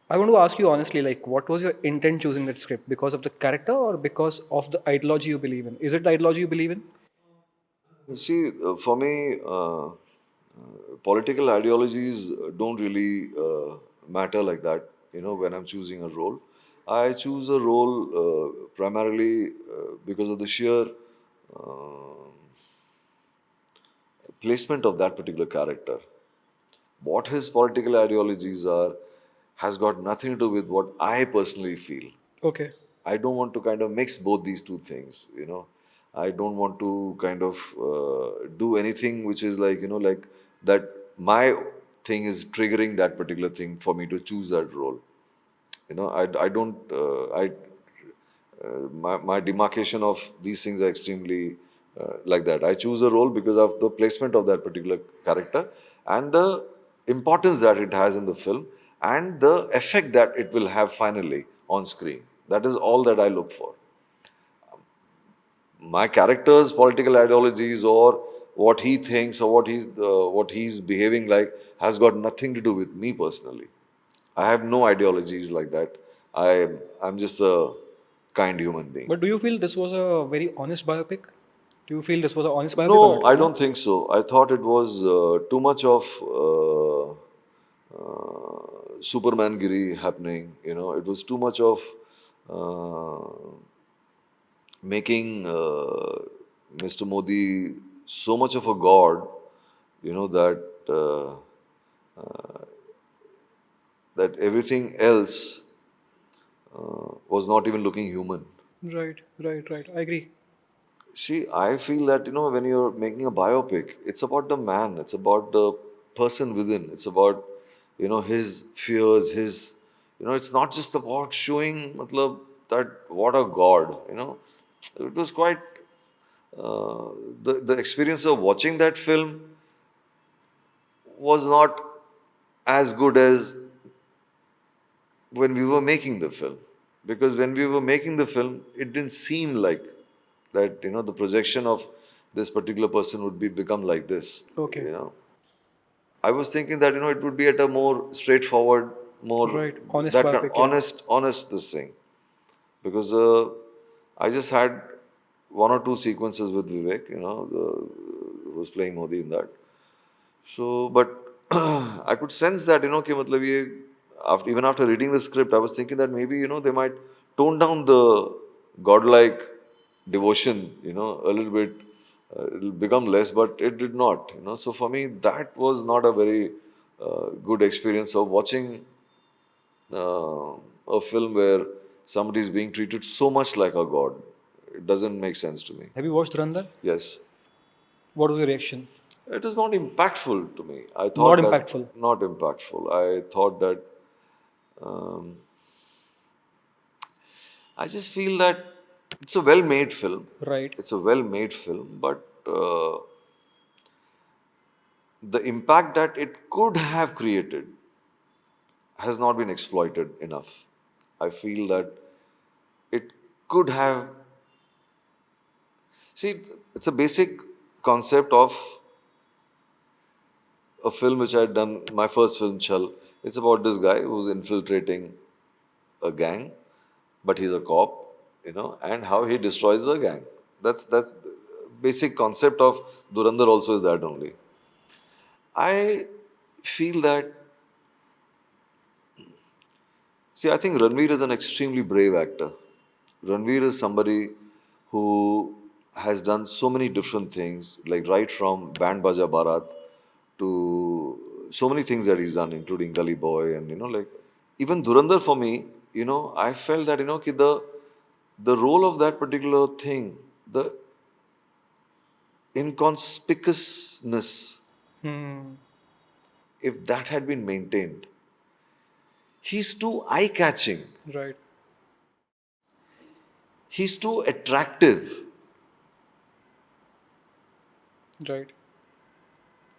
I want to ask you honestly, like, what was your intent choosing that script? Because of the character or because of the ideology you believe in? Is it the ideology you believe in? See, for me, political ideologies don't really matter like that. When I'm choosing a role, I choose a role primarily because of the sheer placement of that particular character. What his political ideologies are has got nothing to do with what I personally feel. Okay. I don't want to kind of mix both these two things. I don't want to kind of do anything which is like, like that my thing is triggering that particular thing for me to choose that role. I don't, my demarcation of these things are extremely like that. I choose a role because of the placement of that particular character and the importance that it has in the film and the effect that it will have finally on screen. That is all that I look for. My character's political ideologies or what he thinks or what he's behaving like has got nothing to do with me personally. I have no ideologies like that. I'm just a kind human being. But do you feel this was a very honest biopic? Do you feel this was an honest biopic or No, not? I No? don't think so. I thought it was too much of Superman giri happening. It was too much of making Mr. Modi so much of a god. That that everything else was not even looking human. Right, right, right. I agree. See, I feel that, when you're making a biopic, it's about the man, it's about the person within, it's about, his fears, it's not just about showing, matlab, that what a god, It was quite, uh, the experience of watching that film was not as good as when we were making the film. Because when we were making the film, it didn't seem like that, the projection of this particular person would become like this. Okay. I was thinking that, it would be at a more straightforward, more Right. Honest that kind biopic, yeah. honest this thing. Because I just had 1 or 2 sequences with Vivek, who was playing Modi in that. So, but I could sense that, कि मतलब ये, even after reading the script, I was thinking that maybe, they might tone down the godlike devotion, a little bit. It'll become less, but it did not. So for me, that was not a very good experience of watching uh, a film where somebody is being treated so much like a god. It doesn't make sense to me. Have you watched Dhurandhar? Yes. What was your reaction? It is not impactful to me. I Not thought that impactful. not impactful. I thought that I just feel that it's a well-made film. Right. It's a well-made film, but the impact that it could have created has not been exploited enough. I feel that it could have. See, it's a basic concept of a film which I had done, my first film, Chal. It's about this guy who's infiltrating a gang, but he's a cop, and how he destroys the gang. That's basic concept of Dhurandhar also is that only. I feel that, see, I think Ranveer is an extremely brave actor. Ranveer is somebody who has done so many different things, like right from Band Baja Barat to so many things that he's done, including Gully Boy, and like even Dhurandhar for me, I felt that ki the role of that particular thing, the inconspicuousness, if that had been maintained, he's too eye-catching. Right. He's too attractive. Right.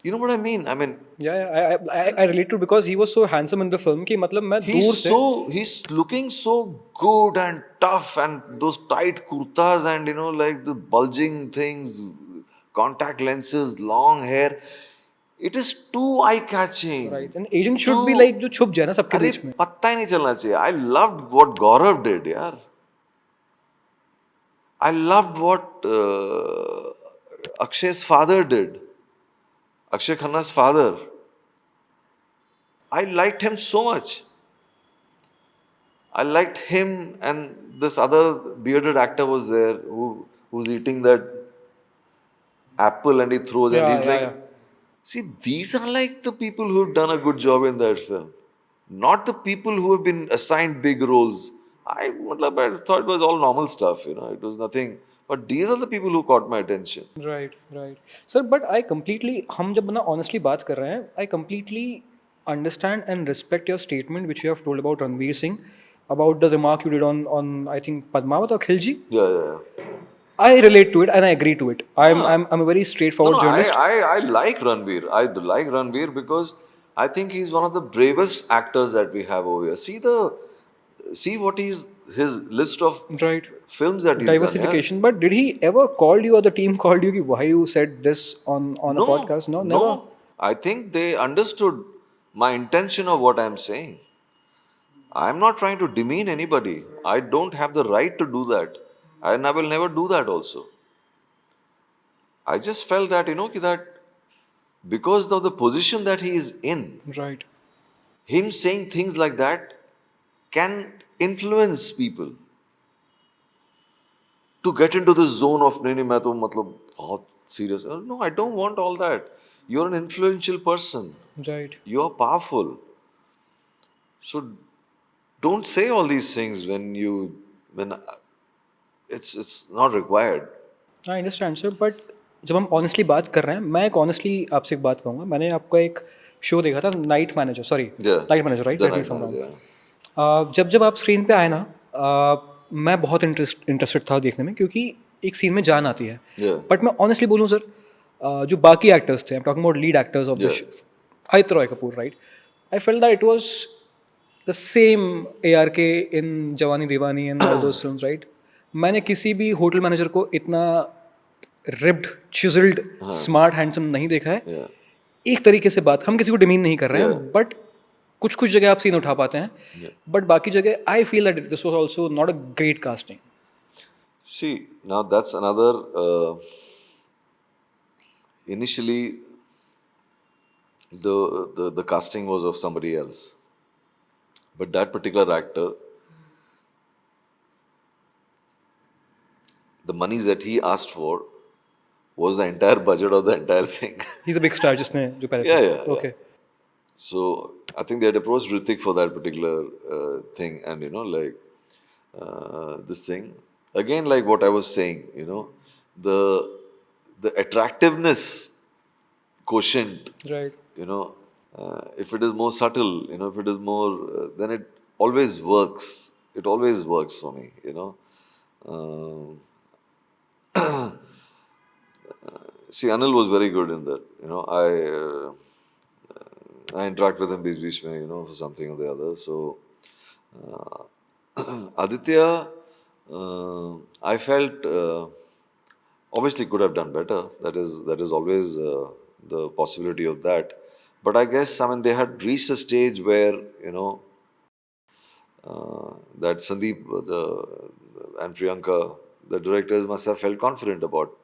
You know what I mean? I mean, I relate to, because he was so handsome in the film कि मतलब मैं दूर से he's looking so good and tough, and those tight kurtas and like the bulging things, contact lenses, long hair. It is too eye-catching. right, an agent should be like जो छुप जाए ना सबके अरे बीच में. पता ही नहीं चलना चाहिए. I loved what Gaurav did, यार. I loved what Akshay's father did. Akshay Khanna's father. I liked him so much. I liked him, and this other bearded actor was there who's eating that apple and he throws, and he's like, see, these are like the people who've done a good job in that film, not the people who have been assigned big roles. I thought it was all normal stuff, it was nothing. But these are the people who caught my attention. Right, right. Sir, but I completely, हम जब ना honestly बात कर रहे हैं, I completely understand and respect your statement which you have told about Ranveer Singh, about the remark you did on I think Padmavat or Khilji. Yeah. I relate to it and I agree to it. I'm a very straightforward journalist. I like Ranveer. I like Ranveer because I think he's one of the bravest actors that we have over here. See what his list of Right. films that he's Diversification. But did he ever call you, or the team called you, why you said this on a podcast? No, never. No. I think they understood my intention of what I'm saying. I'm not trying to demean anybody. I don't have the right to do that. And I will never do that also. I just felt that, that because of the position that he is in, Right. him saying things like that can influence people to get into this zone of nahi main to matlab bahut serious. No, I don't want all that. You're an influential person. Right. You're powerful. So don't say all these things when it's not required. I understand, sir. But जब हम honestly बात कर रहे हैं, मैं एक honestly आपसे एक बात कहूँगा. मैंने आपका एक शो देखा था, night manager, night manager, right? जब आप स्क्रीन पे आए ना, मैं बहुत इंटरेस्टेड था देखने में, क्योंकि एक सीन में जान आती है. बट मैं ऑनेस्टली बोलूँ सर, जो बाकी एक्टर्स थे, I am talking about lead actors of this, Aditya Roy Kapoor, right? I felt that it was the same ARK in Jawaani Deewani and all those films, right? मैंने किसी भी होटल मैनेजर को इतना रिप्ड, चिजल्ड, स्मार्ट, हैंडसम नहीं देखा है. एक तरीके से बात, हम किसी को डिमीन नहीं कर रहे हैं, बट कुछ जगह आप सीन उठा पाते हैं, बट बाकी जगह I feel that this was also not a great casting. See, now that's another. Initially, the casting was of somebody else, but that particular actor, the monies that he asked for was the entire budget of the entire thing. He's a big star, जिसने जो पहले Yeah. Okay. So I think they had approached Hrithik for that particular thing, and this thing again, like what I was saying, the attractiveness quotient, Right. if it is more subtle, if it is more, then it always works. It always works for me, See, Anil was very good in that. I interact with him beach mein, for something or the other. So Aditya I felt obviously could have done better. That is always the possibility of that. But I guess I mean they had reached a stage where that Sandeep and Priyanka, the directors, must have felt confident about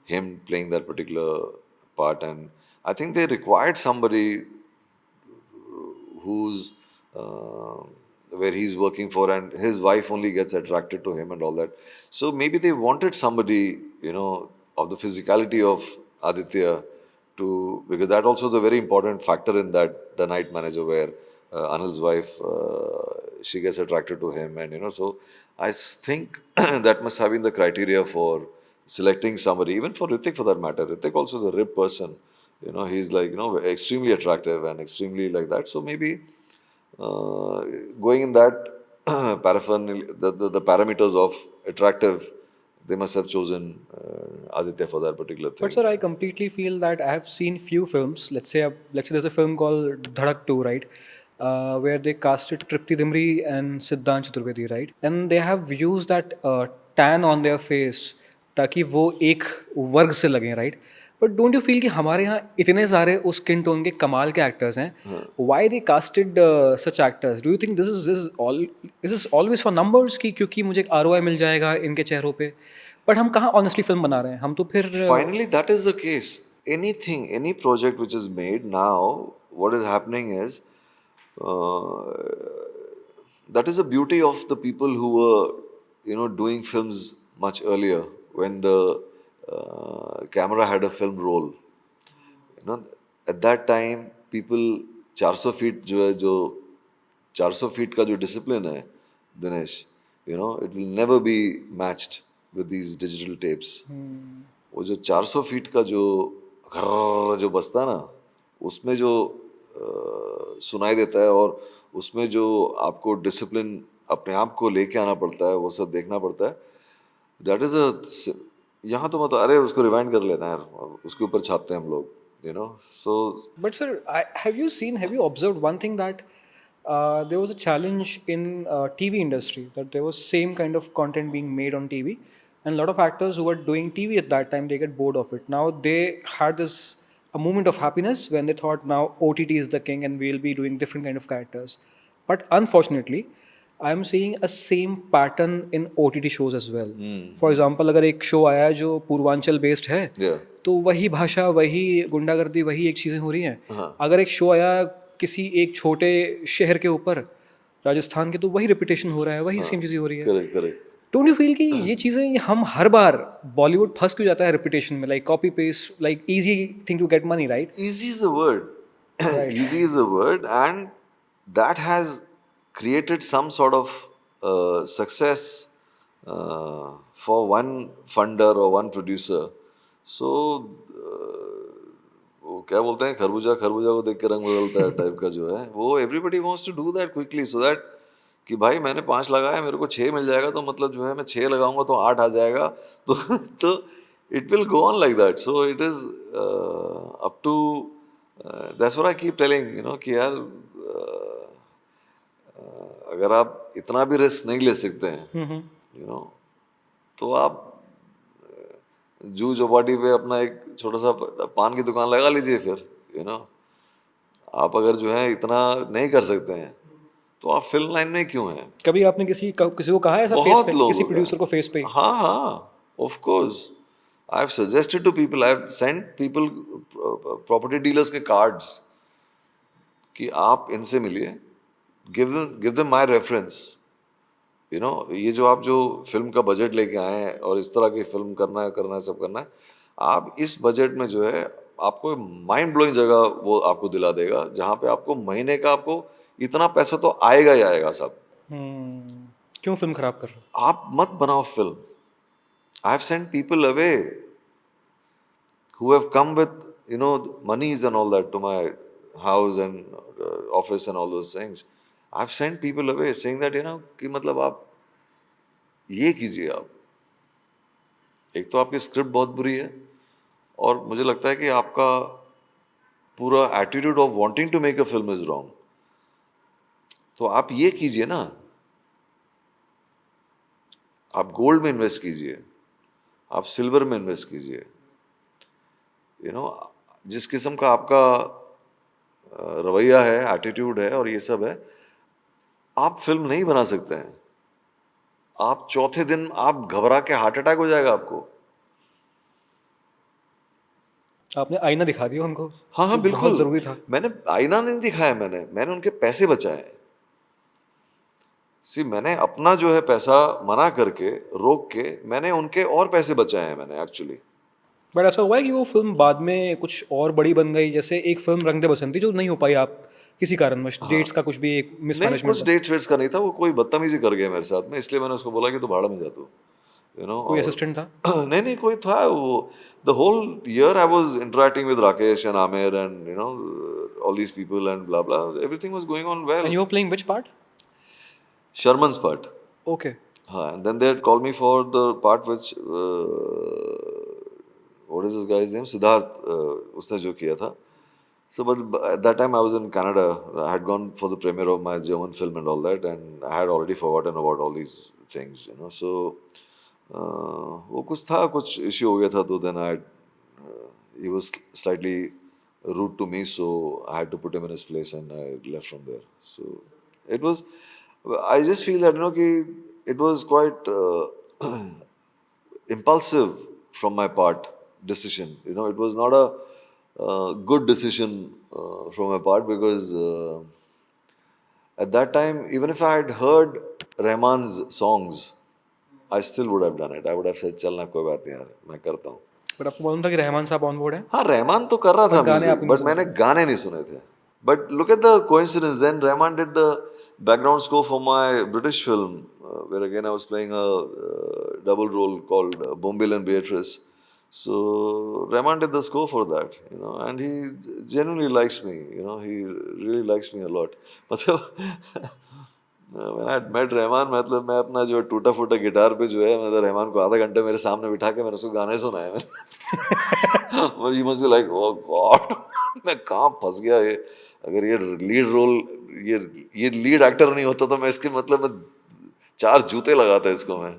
him playing that particular part, and I think they required somebody who's where he's working for, and his wife only gets attracted to him and all that. So maybe they wanted somebody, of the physicality of Aditya to, because that also is a very important factor in that The Night Manager, where Anil's wife, she gets attracted to him, and so think that must have been the criteria for selecting somebody, even for Ritik for that matter. Ritik also is a ripped person. He's like, extremely attractive and extremely like that. So maybe going in that paraphernalia, the parameters of attractive, they must have chosen Aditya for that particular But thing. sir, I completely feel that I have seen few films. Let's say there's a film called Dhadak 2, right? Where they casted Tripti Dimri and Siddhant Chaturvedi, right? And they have used that tan on their face ताकि वो एक वर्ग से लगें, right? But don't you feel कि हमारे यहाँ इतने सारे उस स्किन टोन के कमाल के एक्टर्स हैं, why they casted such actors? Do you think this is always for numbers की क्योंकि मुझे एक आरओआई मिल जाएगा इनके चेहरों पे? बट हम कहाँ ऑनेस्टली फिल्म बना रहे हैं, हम तो फिर Finally, that is the case. Anything, any project which is made now, what is happening is uh, that is the beauty of the people who were, doing films much earlier when the camera had a film roll. At that time, people 400 feet जो है जो 400 feet का जो discipline है Dinesh, it will never be matched with these digital tapes. वो जो 400 feet का जो घर्र जो बजता है ना, उसमें जो सुनाई देता है, और उसमें जो आपको डिसिप्लिन अपने आप को लेके आना पड़ता है, वो सब देखना पड़ता है. दैट इज अ यहाँ तो मतलब अरे उसको रिवाइंड कर लेना यार, उसके ऊपर छापते हैं हम लोग, so But sir, have you observed one thing that there was a challenge in TV industry, that there was same kind of content being made on TV, and a lot of actors who were doing TV at that time, they get bored of it. Now they had this a moment of happiness when they thought now OTT is the king and we'll be doing different kind of characters. But unfortunately, I'm seeing a same pattern in OTT shows as well. For example, अगर एक show आया है जो Purvanchal based है, yeah. तो वही भाषा, वही गुंडागर्दी, वही एक चीज़ें हो रही हैं. अगर एक शो आया किसी एक छोटे शहर के ऊपर राजस्थान के, तो वही रिपीटेशन हो रहा है, वही सेम चीज़ें हो रही है. Correct correct. Don't you feel कि ये चीज़ें हम हर बार बॉलीवुड फंस क्यों जाता है रिपीटेशन में, like copy paste, like easy thing to get money, right? Easy is the word. Easy is the word, and that has created some sort of success for one funder or one producer. So वो क्या बोलते हैं, खरबूजा खरबूजा को देख के रंग बदलता है टाइप का जो है, वो everybody wants to do that quickly, so that कि भाई मैंने 5 लगाया, मेरे को 6 मिल जाएगा, तो मतलब जो है मैं 6 लगाऊंगा तो 8 आ जाएगा, तो it will go on like that. So it is up to that's what I keep telling, कि यार अगर आप इतना भी रिस्क नहीं ले सकते हैं, तो आप जू चौपाटी पे अपना एक छोटा सा पान की दुकान लगा लीजिए फिर. आप अगर जो है इतना नहीं कर सकते हैं, तो आप फिल्म लाइन में क्यों हैं? कभी आपने किसी को कहा है ऐसा फेस बहुत पे, लोगों किसी का. प्रोड्यूसर को फेस पे? हाँ हाँ, of course. I have suggested to people, I have sent people property dealers के कार्ड्स कि आप इनसे मिलिए, गिव देम माय रेफरेंस. ये जो आप जो फिल्म का बजट लेके आए हैं और इस तरह की फिल्म करना है सब करना है, आप इस बजट में जो है आपको माइंड ब्लोइंग जगह वो आपको दिला देगा, जहाँ पे आपको महीने का आपको इतना पैसा तो आएगा ही आएगा सब. क्यों फिल्म खराब कर रहे हो? आप मत बनाओ film. I have sent people away who have come with monies and all that to my house and office and all those things. I've sent people away saying that कि मतलब आप ये कीजिए, आप एक तो आपकी स्क्रिप्ट बहुत बुरी है, और मुझे लगता है कि आपका पूरा attitude of wanting to make a film is wrong. तो आप ये कीजिए ना, आप गोल्ड में इन्वेस्ट कीजिए, आप सिल्वर में इन्वेस्ट कीजिए, जिस किस्म का आपका रवैया है, एटीट्यूड है और ये सब है, आप फिल्म नहीं बना सकते हैं। आप चौथे दिन आप घबरा के हार्ट अटैक हो जाएगा आपको। आपने आईना दिखा दिया उनको। हाँ हाँ जो बिल्कुल, बहुत ज़रूरी था। मैंने आईना नहीं दिखाया, मैंने उनके पैसे बचाए। मैंने अपना जो है पैसा मना करके, रोक के, मैंने उनके और पैसे बचाए हैं मैंने एक्चुअली। बट ऐसा हुआ है कि वो फिल्म बाद में कुछ और बड़ी बन गई, जैसे एक फिल्म रंग दे बसंती जो नहीं हो पाई, आप किसी कारणवश डेट्स का कुछ भी एक नहीं, मिसमैनेजमेंट कुछ था। डेट्स वेट्स का नहीं था, वो कोई बदतमीजी कर गया मेरे साथ में, इसलिए मैंने उसको बोला कि तू भाड़ में जा तू, कोई और असिस्टेंट था? नहीं नहीं कोई था वो। The whole year I was interacting with Rakesh and Aamir and all these people and blah blah, everything was going on and well. You were playing which part? Sharman's part. Okay. हाँ, and then they had called me for the part which what is this guy's name? Siddharth, उसने जो किया था. So, but at that time I was in Canada. I had gone for the premiere of my German film and all that, and I had already forgotten about all these things, So, वो कुछ था, कुछ issue हो गया था, तो then he was slightly rude to me, so I had to put him in his place, and I left from there. So, it was. I just feel that कि it was quite impulsive from my part decision. It was not a good decision from my part, because at that time, even if I had heard Rahman's songs, I still would have done it. I would have said, "चलना कोई बात नहीं यार, मैं करता हूँ." But आपको मालूम था कि रहमान साहब ऑन बोर्ड है? हाँ, रहमान तो कर रहा था गाने म्यूजिक, आपने बट नहीं मैंने सुने? गाने नहीं सुने थे. But look at the coincidence. Then Rahman did the background score for my British film, where again I was playing a double role called Bombil and Beatrice. So Rahman did the score for that, and he genuinely likes me. He really likes me a lot. मतलब when I had met Rahman, मतलब मैं अपना जो टूटा फूटा guitar पे जो है, मतलब रहमान को आधा घंटे मेरे सामने बिठा के मैंने उसको गाने सुनाए मैंने. But you must be like, oh God, मैं कहाँ फंस गया ये. अगर ये लीड रोल, ये लीड एक्टर नहीं होता तो मैं इसके मतलब मैं 4 जूते लगाता इसको मैं.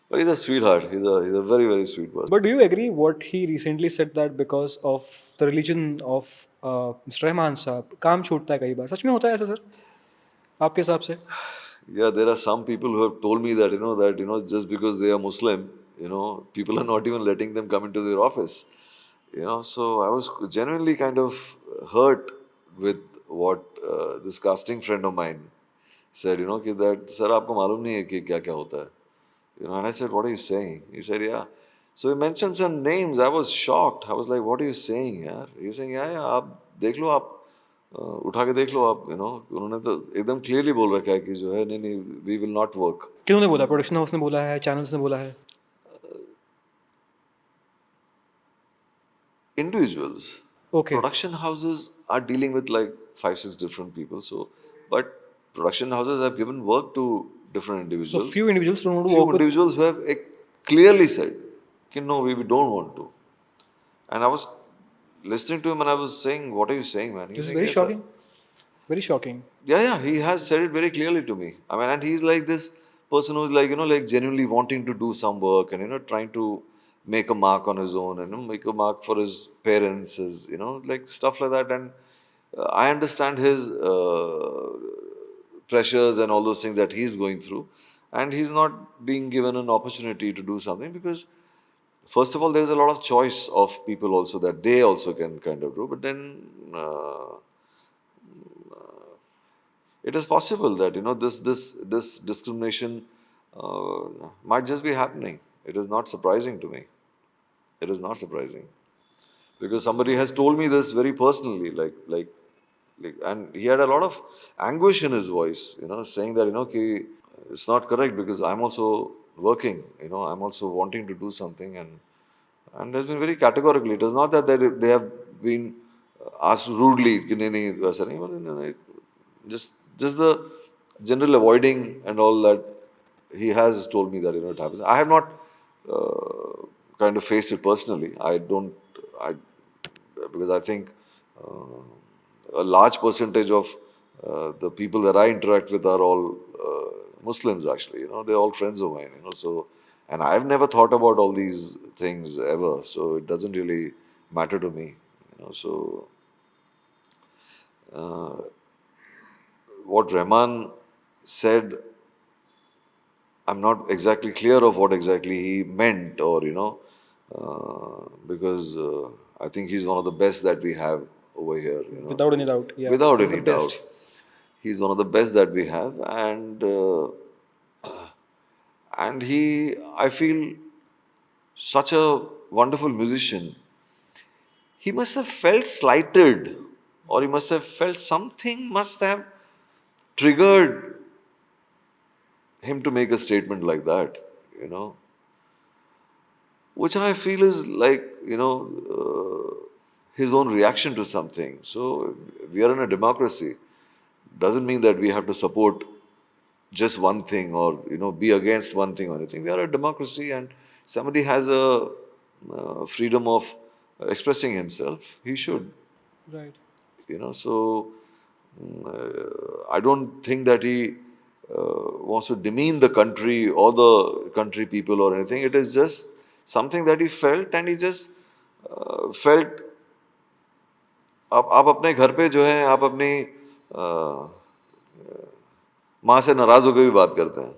But he's a sweetheart. He's a very very sweet person. But do you agree what he recently said that because of the religion of Mr. Rahman साहब काम छूटता है कई बार? सच में होता है ऐसा सर आपके हिसाब से? Yeah, there are some people who have told me that just because they are Muslim, people are not even letting them come into their office. So I was genuinely kind of hurt with what this casting friend of mine said. That sir, आपको मालूम नहीं है कि क्या क्या होता है. And I said, what are you saying? He said, yeah. So he mentioned some names. I was shocked. I was like, what are you saying, yaar? He's saying, yeah, आप देख लो, आप उठा के देख लो आप. उन्होंने तो एकदम क्लियरली बोल रखा है कि जो है, नहीं, we will not work. किन्होंने बोला? प्रोडक्शन हाउस ने बोला है, चैनल्स ने बोला है? Individuals. Okay. Production houses are dealing with like 5-6 different people. So, but production houses have given work to different So individuals. few individuals don't want to Few work with. individuals who have clearly said, no, we don't want to. And I was listening to him and I was saying, what are you saying, man? He's This is saying, very "Yes, sir." shocking. Very shocking. Yeah, he has said it very clearly to me. I mean, and he's like this person who's like, like genuinely wanting to do some work and, trying to make a mark on his own and make a mark for his parents, like stuff like that. And I understand his pressures and all those things that he's going through. And he's not being given an opportunity to do something because, first of all, there's a lot of choice of people also that they also can kind of do. But then it is possible that this discrimination might just be happening. It is not surprising to me. It is not surprising because somebody has told me this very personally, like, and he had a lot of anguish in his voice, saying that कि it's not correct because I'm also working, I'm also wanting to do something, and has been very categorically. It is not that they have been asked rudely कि नहीं वैसा नहीं, but just the general avoiding and all that. He has told me that it happens. I have not kind of faced it personally. I don't. Because I think a large percentage of the people that I interact with are all Muslims actually. They're all friends of mine. So, and I've never thought about all these things ever. So it doesn't really matter to me. So what Rahman said, I'm not exactly clear of what exactly he meant, or because I think he's one of the best that we have over here. Without any doubt, yeah. Without He's the any doubt, best. he's one of the best that we have, and he, I feel, such a wonderful musician. He must have felt slighted, or he must have felt something must have triggered him to make a statement like that, which I feel is like, his own reaction to something. So we are in a democracy. Doesn't mean that we have to support just one thing, or be against one thing or anything. We are a democracy, and somebody has a freedom of expressing himself. He should, Right. So I don't think that he wants to demean the country or the country people or anything. It is just something that he felt, and he just felt. आप अपने घर पे जो है आप अपनी माँ से नाराज होकर भी बात करते हैं,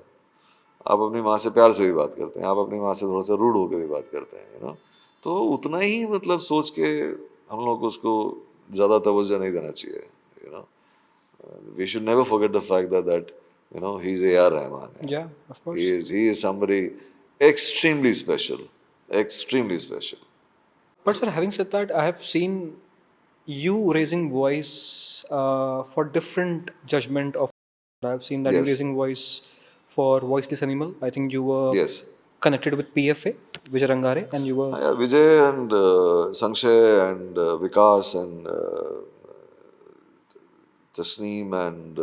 आप अपनी माँ से प्यार से भी बात करते हैं, आप अपनी माँ से थोड़ा सा रूड होकर भी बात करते हैं, तो उतना ही मतलब सोच के हम लोग को उसको ज़्यादा तवज्जो नहीं देना चाहिए. We should never forget the fact that he's A.R. Rahman. Yeah, of course. He is somebody extremely special, extremely special. But sir, having said that, I have seen you raising voice for different judgment of. I've seen that you Yes. raising voice for voiceless animal. I think you were Yes. connected with PFA, Vijay Rangare, and you were Yeah, Vijay and Sangshay and Vikas and Tasneem and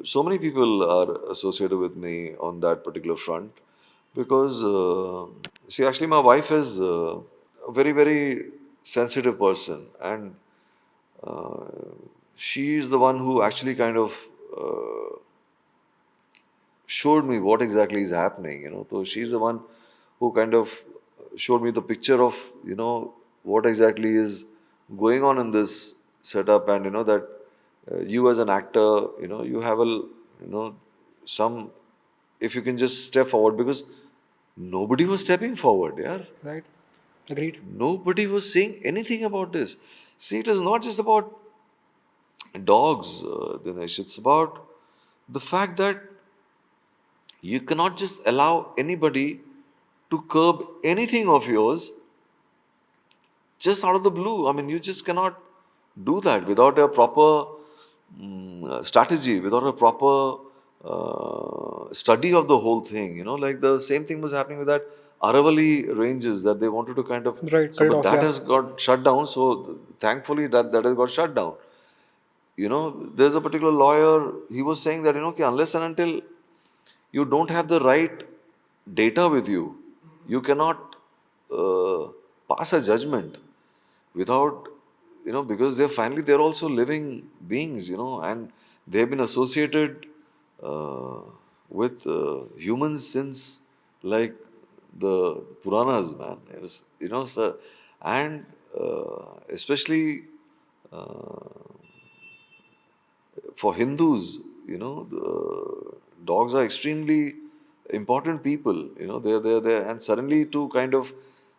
so many people are associated with me on that particular front, because see, actually my wife is a very, very sensitive person, and uh, she is the one who actually kind of showed me what exactly is happening. So she's the one who kind of showed me the picture of what exactly is going on in this setup, and that you as an actor, you have some, if you can just step forward, because nobody was stepping forward. Yeah, right. Agreed. nobody was saying anything about this. See, it is not just about dogs, Dinesh. It's about the fact that you cannot just allow anybody to curb anything of yours just out of the blue. I mean, you just cannot do that without a proper strategy, without a proper study of the whole thing. Like the same thing was happening with that Aravali ranges that they wanted to kind of. Right, So, cut it but off, that yeah. has got shut down. So, thankfully, that has got shut down. There's a particular lawyer, he was saying that, ki unless and until you don't have the right data with you, you cannot pass a judgment without, because they're also living beings, and they've been associated uh, with humans since like the Puranas, man. It was, so, and especially for Hindus, dogs are extremely important people. They're there, and suddenly to kind of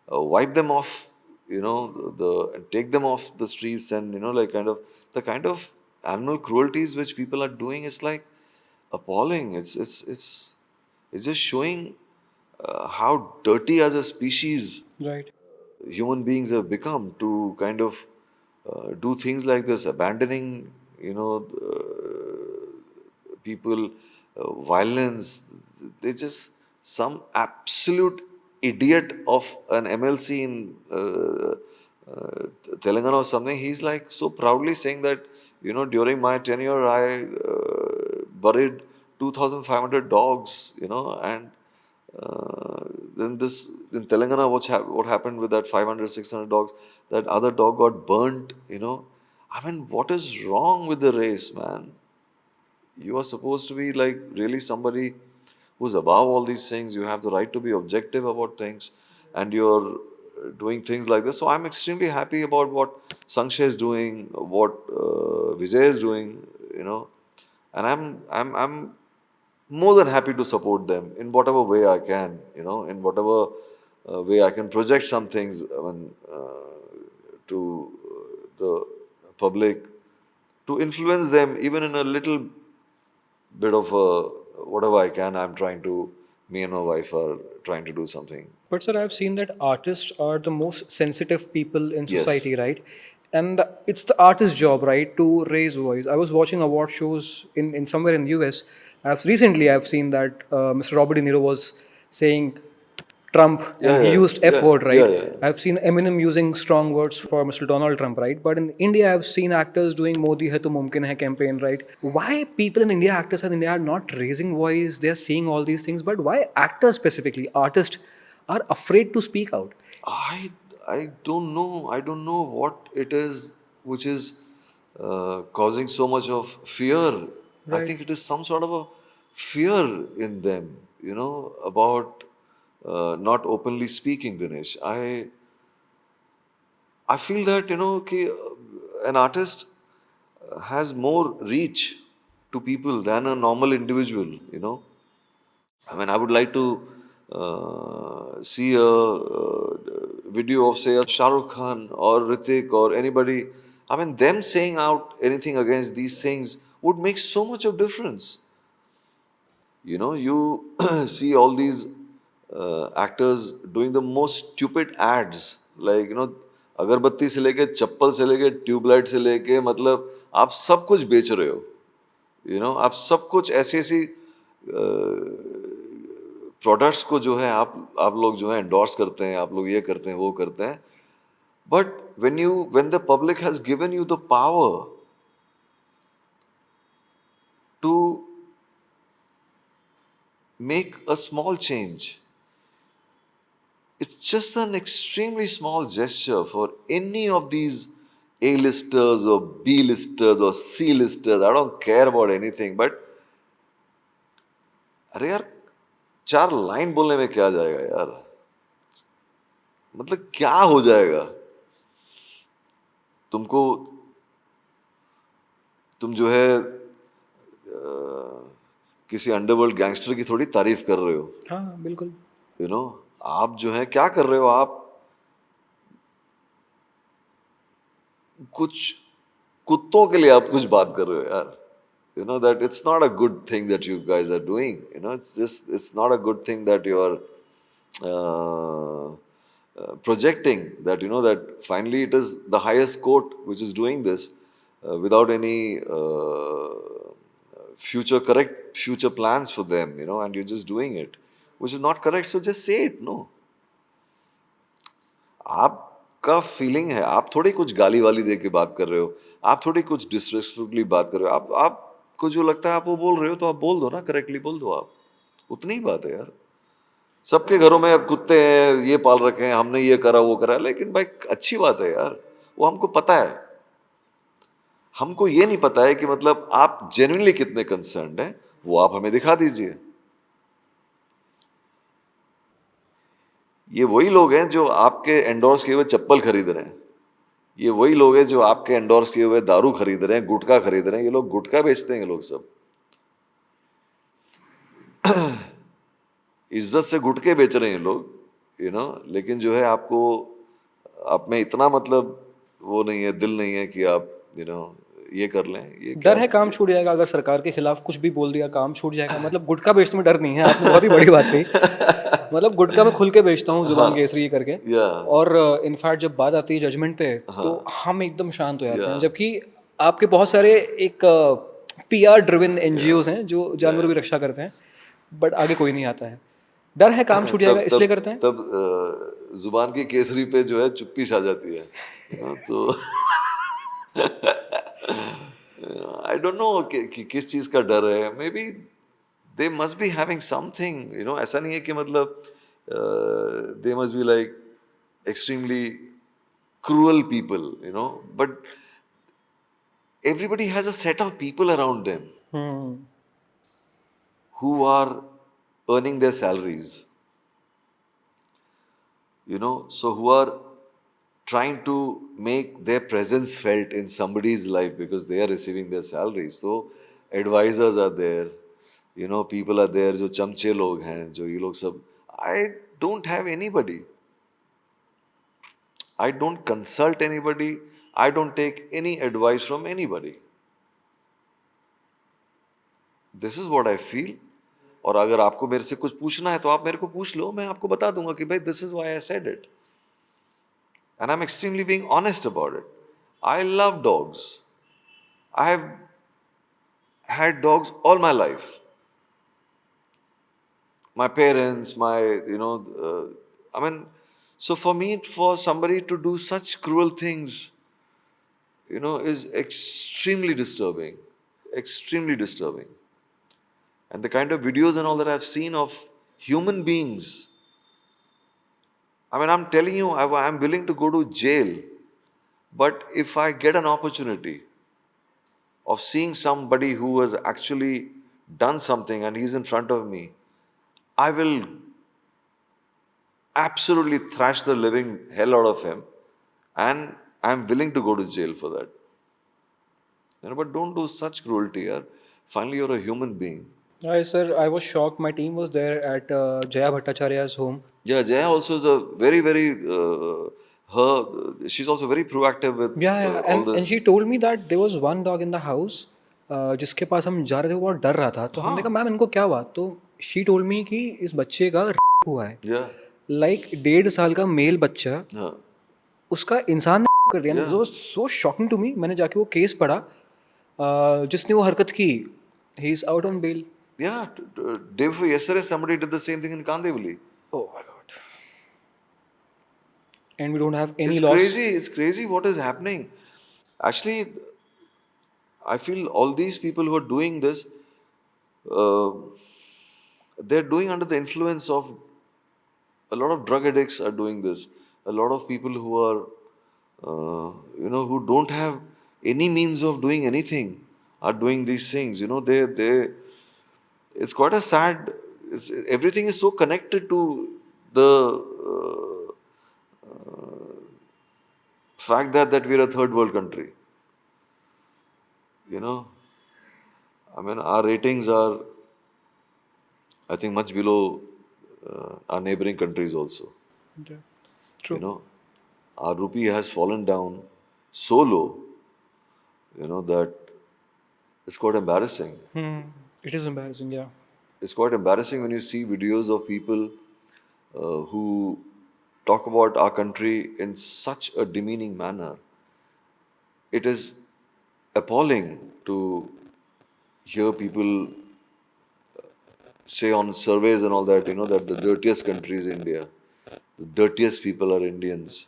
wipe them off, the take them off the streets, and like kind of the kind of animal cruelties which people are doing is like appalling. It's just showing how dirty as a species Right. human beings have become to kind of do things like this, abandoning, people, violence. They just some absolute idiot of an MLC in Telangana or something. He's like so proudly saying that, during my tenure, I buried 2,500 dogs, and then this in Telangana, what happened with that 500, 600 dogs? That other dog got burnt. I mean, what is wrong with the race, man? You are supposed to be like really somebody who's above all these things. You have the right to be objective about things, and you're doing things like this. So I'm extremely happy about what Sankshay is doing, what Vijay is doing, you know, and I'm more than happy to support them in whatever way I can, you know, in whatever way I can project some things, I mean, to the public, to influence them even in a little bit of whatever I can. I'm trying to, me and my wife are trying to do something. But sir, I've seen that artists are the most sensitive people in Yes. society, right? And it's the artist's job, right, to raise voice. I was watching award shows in somewhere in the US. I've seen that Mr. Robert De Niro was saying Trump Yeah, and he yeah, used F yeah, word, yeah, right? yeah. I've seen Eminem using strong words for Mr. Donald Trump, right? But in India, I've seen actors doing Modi hai to mumkin hai campaign, right? Why people in India, actors in India are not raising voice? They're seeing all these things, but why actors specifically, artists, are afraid to speak out? I I don't know. I don't know what it is which is causing so much of fear. I Right. think it is some sort of a fear in them, you know, about not openly speaking, Dinesh. I feel that, you know, an artist has more reach to people than a normal individual, you know. I mean, I would like to see a video of, say, a Shah Rukh Khan or Ritik or anybody. I mean, them saying out anything against these things would make so much of difference. You know, you see all these actors doing the most stupid ads, like, you know, अगरबत्ती से लेके चप्पल से लेके tubelight से लेके मतलब आप सब कुछ बेच रहे हो, यू नो, आप सब कुछ ऐसी ऐसी प्रोडक्ट्स को जो है आप लोग जो है एंडोर्स करते हैं, आप लोग ये करते हैं वो करते हैं, but when the public has given you the power to make a small change. It's just an extremely small gesture for any of these A-listers or B-listers or C-listers. I don't care about anything, but अरे यार, 4 line बोलने में क्या जाएगा यार, मतलब क्या हो जाएगा तुमको, तुम जो है किसी अंडरवर्ल्ड गैंगस्टर की थोड़ी तारीफ कर रहे हो, हाँ बिल्कुल. यू नो, आप जो है क्या कर रहे हो, आप कुछ कुत्तों के लिए आप कुछ बात कर रहे हो यार, you know, that it's not a good thing that you guys are doing, you know, it's not a good thing that you are projecting, that, you know, that finally it is the highest court which is doing this without any future plans for them, you know, and you're just doing it, which is not correct. So just say it, no. आपका feeling है, आप थोड़ी कुछ गाली वाली दे के बात कर रहे हो, आप थोड़ी कुछ डिसरेस्पेक्टफुली बात कर रहे हो, आपको जो लगता है आप वो बोल रहे हो तो आप बोल दो ना, करेक्टली बोल दो आप, उतनी ही बात है यार. सबके घरों में अब कुत्ते हैं, ये पाल रखे हैं, हमने ये करा वो करा, लेकिन भाई अच्छी बात है यार, वो हमको पता है. हमको ये नहीं पता है कि मतलब आप जेन्युइनली कितने कंसर्न्ड हैं, वो आप हमें दिखा दीजिए. ये वही लोग हैं जो आपके एंडोर्स किए हुए चप्पल खरीद रहे हैं, ये वही लोग हैं जो आपके एंडोर्स किए हुए दारू खरीद रहे हैं, गुटखा खरीद रहे हैं. ये लोग गुटखा बेचते हैं, ये लोग सब इज्जत से गुटके बेच रहे हैं लोग, यू नो, लेकिन जो है आपको, आप में इतना मतलब वो नहीं है, दिल नहीं है कि आप, यू नो, ये कर लें. ये डर है काम छूट जाएगा, अगर सरकार के खिलाफ कुछ भी बोल दिया काम छूट जाएगा. मतलब गुटखा बेचने में डर नहीं है, आपने बहुत ही बड़ी बात कही. मतलब गुटखा मैं खुल के बेचता हूँ जुबान केसरी करके, और इनफैक्ट जब बात आती है जजमेंट पे तो हम एकदम शांत हो जाते हैं, जबकि आपके बहुत सारे एक PR ड्रिवन NGOs हैं जो जानवरों की रक्षा करते हैं, बट आगे कोई नहीं आता है. डर है काम छूट जाएगा इसलिए करते हैं. तब जुबान की केसरी पे जो है चुप्पी छा जाती है, तो आई डोंट नो कि किस चीज का डर है. May be they must be having something, you know. ऐसा नहीं है कि मतलब they must be like extremely cruel people, you know, but everybody has a set of people around them. who are earning their salaries, so who are trying to make their presence felt in somebody's life because they are receiving their salary. So advisors are there, people are there, जो चमचे लोग हैं, जो ये लोग सब. I don't have anybody. I don't consult anybody. I don't take any advice from anybody. This is what I feel. और अगर आपको मेरे से कुछ पूछना है तो आप मेरे को पूछ लो, मैं आपको बता दूंगा कि भाई this is why I said it. And I'm extremely being honest about it. I love dogs. I have had dogs all my life. My parents, so for me, for somebody to do such cruel things, is extremely disturbing. Extremely disturbing. And the kind of videos and all that I've seen of human beings, I'm telling you, I'm willing to go to jail. But if I get an opportunity of seeing somebody who has actually done something and he's in front of me, I will absolutely thrash the living hell out of him, and I'm willing to go to jail for that. But don't do such cruelty, yaar. Finally, you're a human being. Hi, sir. I was shocked. My team was there at Jaya Bhattacharya's home. Yeah, Jaya also is a very, very, she's also very proactive with Yeah, yeah. all And this. she told me that there was one dog in the house जिसके पास हम जा रहे थे, वो बहुत डर रहा था. तो हमने कहा मैम इनको क्या हुआ? तो शी टोल्ड मी कि इस बच्चे का हुआ है. Yeah. लाइक 1.5 साल का मेल बच्चा, हाँ. उसका इंसान ने कर दिया. Yeah. So so shocking to me. मैंने जाके वो केस पढ़ा. जिसने वो हरकत की, he is out on bail. Yeah, day before yesterday, somebody did the same thing in Kandivali. Oh my god. And we don't have any It's loss. crazy. It's crazy what is happening. Actually, I feel all these people who are doing this, uh, they're doing under the influence of a lot of drug addicts are doing this. A lot of people who are, who don't have any means of doing anything are doing these things. It's quite a sad. Everything is so connected to the fact that we're a third world country. Our ratings are, I think, much below our neighboring countries also. Yeah. True. Our rupee has fallen down so low, that it's quite embarrassing. It is embarrassing, yeah. It's quite embarrassing when you see videos of people who talk about our country in such a demeaning manner. It is appalling to hear people say on surveys and all that, that the dirtiest country is India. The dirtiest people are Indians.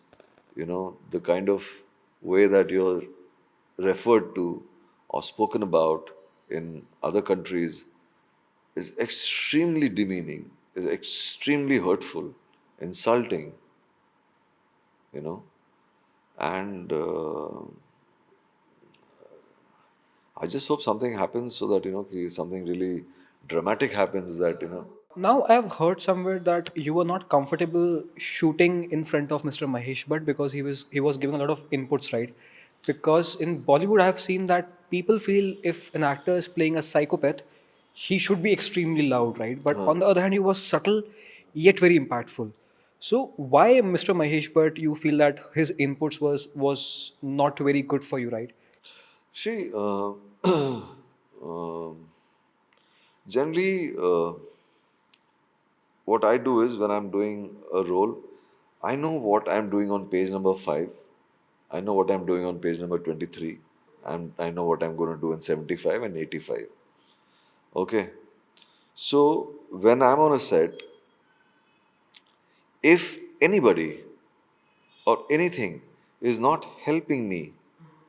The kind of way that you're referred to or spoken about in other countries is extremely demeaning, is extremely hurtful, insulting, and I just hope something happens so that, something really dramatic happens that, Now I've heard somewhere that you were not comfortable shooting in front of Mr. Mahesh Bhatt because he was giving a lot of inputs, right? Because in Bollywood I've seen that people feel if an actor is playing a psychopath, he should be extremely loud, right? But on the other hand, he was subtle yet very impactful. So why Mr. Mahesh Bhatt you feel that his inputs was not very good for you, right? see, um generally, what I do is when I'm doing a role, I know what I'm doing on page number 5. I know what I'm doing on page number 23. And I know what I'm going to do in 75 and 85. Okay. So when I'm on a set, if anybody or anything is not helping me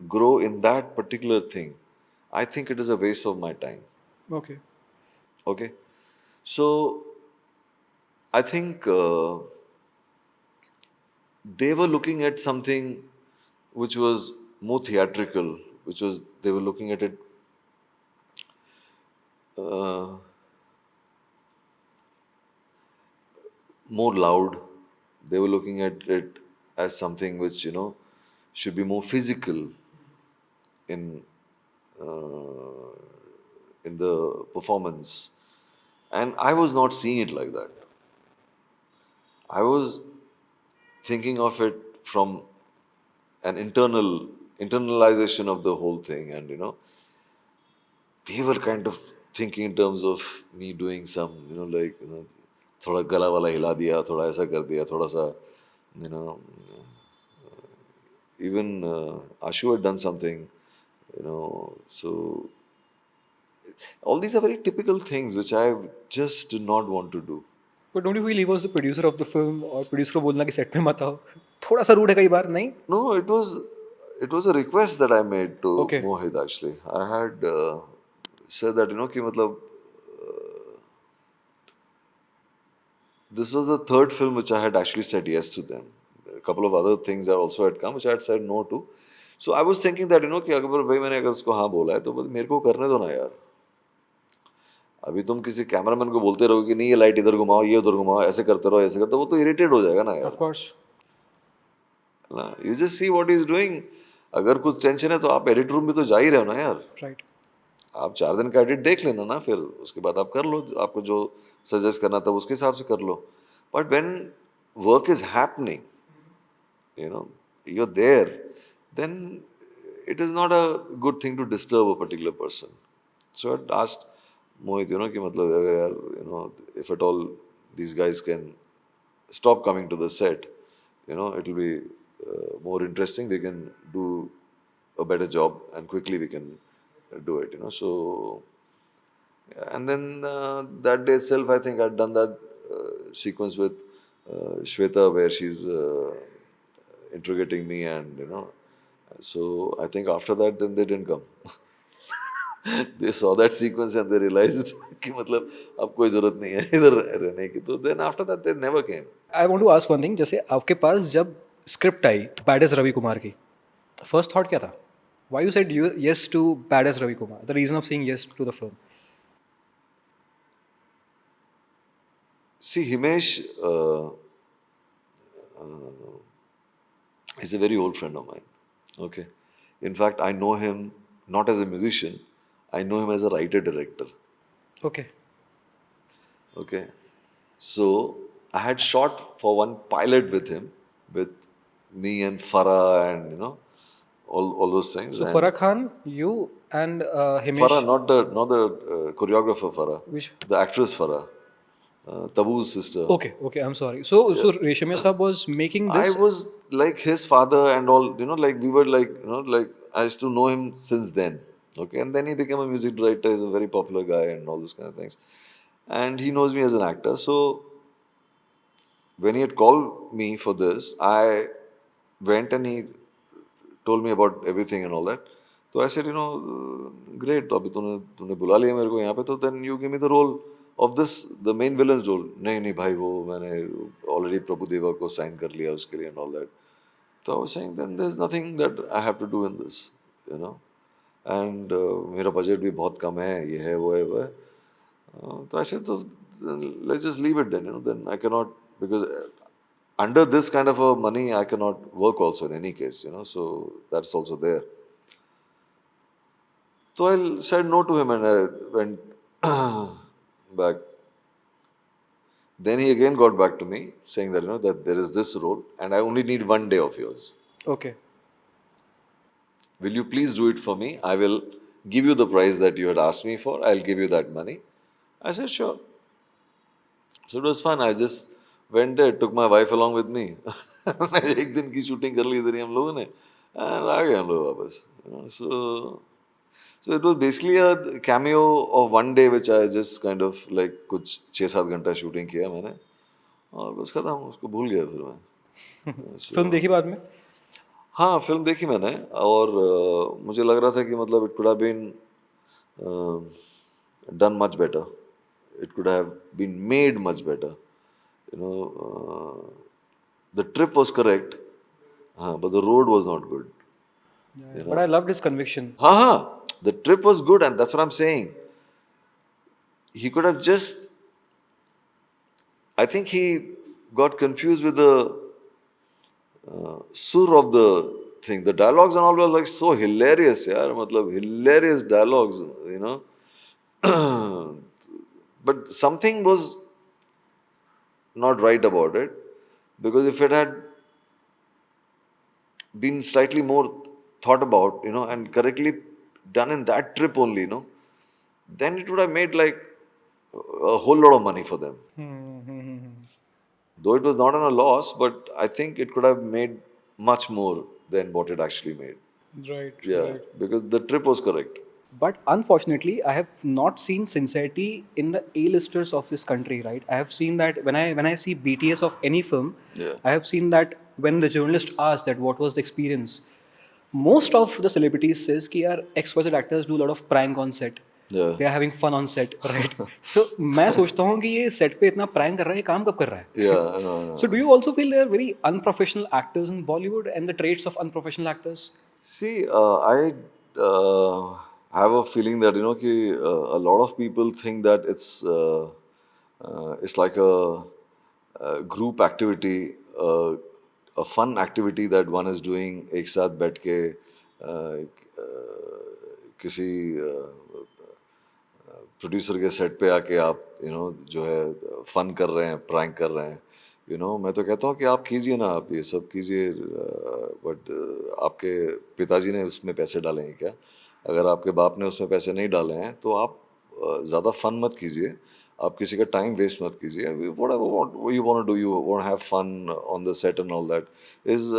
grow in that particular thing, I think it is a waste of my time. Okay. Okay. So I think they were looking at something which was more theatrical, which was they were looking at it uh, more loud. They were looking at it as something which, should be more physical in uh, in the performance. And I was not seeing it like that. I was thinking of it from an internalization of the whole thing, and they were kind of thinking in terms of me doing some, like, थोड़ा गला वाला हिला दिया, थोड़ा ऐसा कर दिया, थोड़ा सा, you know, even Ashu had done something, so all these are very typical things which I just did not want to do. But don't you feel he was the producer of the film और producer को बोलना कि set पे मत आओ थोड़ा सा rude है कई बार नहीं? No, it was a request that I made to Okay. Mohit actually. I had said that, कि मतलब this was the third film which I had actually said yes to them. A couple of other things that also had come which I had said no to. So I was thinking that, कि अगर भाई मैंने अगर उसको हाँ बोला है तो मेरे को करने दो ना यार. अभी तुम किसी कैमरामैन को बोलते रहो कि नहीं ये लाइट इधर घुमाओ, ये उधर घुमाओ, ऐसे करते रहो, ऐसे करते, वो तो इरिटेट हो जाएगा ना यार. Of course. ना, you just see what he is doing. अगर कुछ टेंशन है तो आप एडिट रूम में तो जा ही रहे हो ना यार. Right. आप 4 दिन का एडिट देख लेना ना, फिर उसके बाद आप कर लो, आपको जो सजेस्ट करना था उसके हिसाब से कर लो. But when work is happening, you're there, then it is not a good thing to disturb a particular person. So I asked Mohit, कि मतलब अगर यार, if at all these guys can stop coming to the set, it will be more interesting. We can do a better job and quickly we can do it, So, and then that day itself, I think I'd done that sequence with Shweta where she's interrogating me, and so I think after that, then they didn't come. They saw that sequence and they realized कि मतलब अब कोई जरूरत नहीं है इधर रहने की. तो then after that they never came. I want to ask one thing. जैसे आपके पास जब स्क्रिप्ट आई बैडेस्ट रवि कुमार की, फर्स्ट थॉट क्या था? Why you said yes to baddest Ravi Kumar? The reason of saying yes to the film. See, Himesh is a very old friend of mine. Okay, in fact, I know him not as a musician. I know him as a writer-director. Okay. Okay, so I had shot for one pilot with him, with me and Farah, and all those things. So And Farah Khan, you and Himesh. Farah, not the choreographer Farah. Which? The actress Farah, Tabu's sister. Okay, I'm sorry. So Reshamiya Saab was making this. I was like his father and all, like we were like, like I used to know him since then. Okay, and then he became a music director. He's a very popular guy and all those kind of things. And he knows me as an actor. So when he had called me for this, I went and he told me about everything and all that. So I said, great. तो अभी तूने बुला लिया मेरे को यहाँ पे, तो then you give me the role of this, the main villain's role. नहीं भाई, वो मैंने already प्रभुदेवा को sign कर लिया उसके लिए and all that. So I was saying, then there's nothing that I have to do in this, and मेरा budget भी बहुत कम है, ये है वो है. So I said, so let's just leave it then, then I cannot, because under this kind of a money I cannot work also in any case, so that's also there. So I said no to him and I went back. Then he again got back to me saying that, that there is this role and I only need 1 day of yours. Okay. Will you please do it for me? I will give you the price that you had asked me for. I'll give you that money. I said, sure. So it was fun. I just went there, took my wife along with me. एक दिन की shooting कर ली इधर ही हम लोगों ने, and आ गए हम लोग वापस. So it was basically a cameo of 1 day which I just kind of like कुछ 6-7 घंटा shooting किया मैंने और बस खत्म, उसको भूल गया फिर मैं. फिल्म देखी बाद में? हाँ, फिल्म देखी मैंने और मुझे लग रहा था कि मतलब it could have been done much better. It could have been made much better. The trip was correct, but the road was not good. But I loved his conviction. The trip was good, and that's what I'm saying. he could have just, I think he got confused with the sur of the thing. The dialogues and all were like so hilarious, yeah. Matlab, hilarious dialogues, you know. But something was not right about it, because if it had been slightly more thought about, you know, and correctly done in that trip only, you know, then it would have made like a whole lot of money for them. Though it was not on a loss, but I think it could have made much more than what it actually made. Right, Yeah, right. because the trip was correct. But unfortunately, I have not seen sincerity in the A-listers of this country, right? I have seen that when I see BTS of any film, Yeah. I have seen that when the journalist asked that what was the experience, most of the celebrities says कि यार XYZ actors do a lot of prank on set. Yeah. They are having fun on set, right? So मैं सोचता हूँ कि ये set पे इतना prank कर रहा है, ये काम कब कर रहा है? Yeah, no. So do you also feel there are very unprofessional actors in Bollywood and the traits of unprofessional actors? See, I have a feeling that, you know, a lot of people think that it's like a group activity, a fun activity that one is doing एक साथ बैठ के किसी producer के set पे आके आप जो है फन कर रहे हैं, प्रैंक कर रहे हैं, मैं तो कहता हूँ कि आप कीजिए ना, आप ये सब कीजिए, बट आपके पिताजी ने उसमें पैसे डाले हैं क्या? अगर आपके बाप ने उसमें पैसे नहीं डाले हैं तो आप ज़्यादा फन मत कीजिए, आप किसी का टाइम वेस्ट मत कीजिए. What you want to do, you want to have fun on the set and all that is,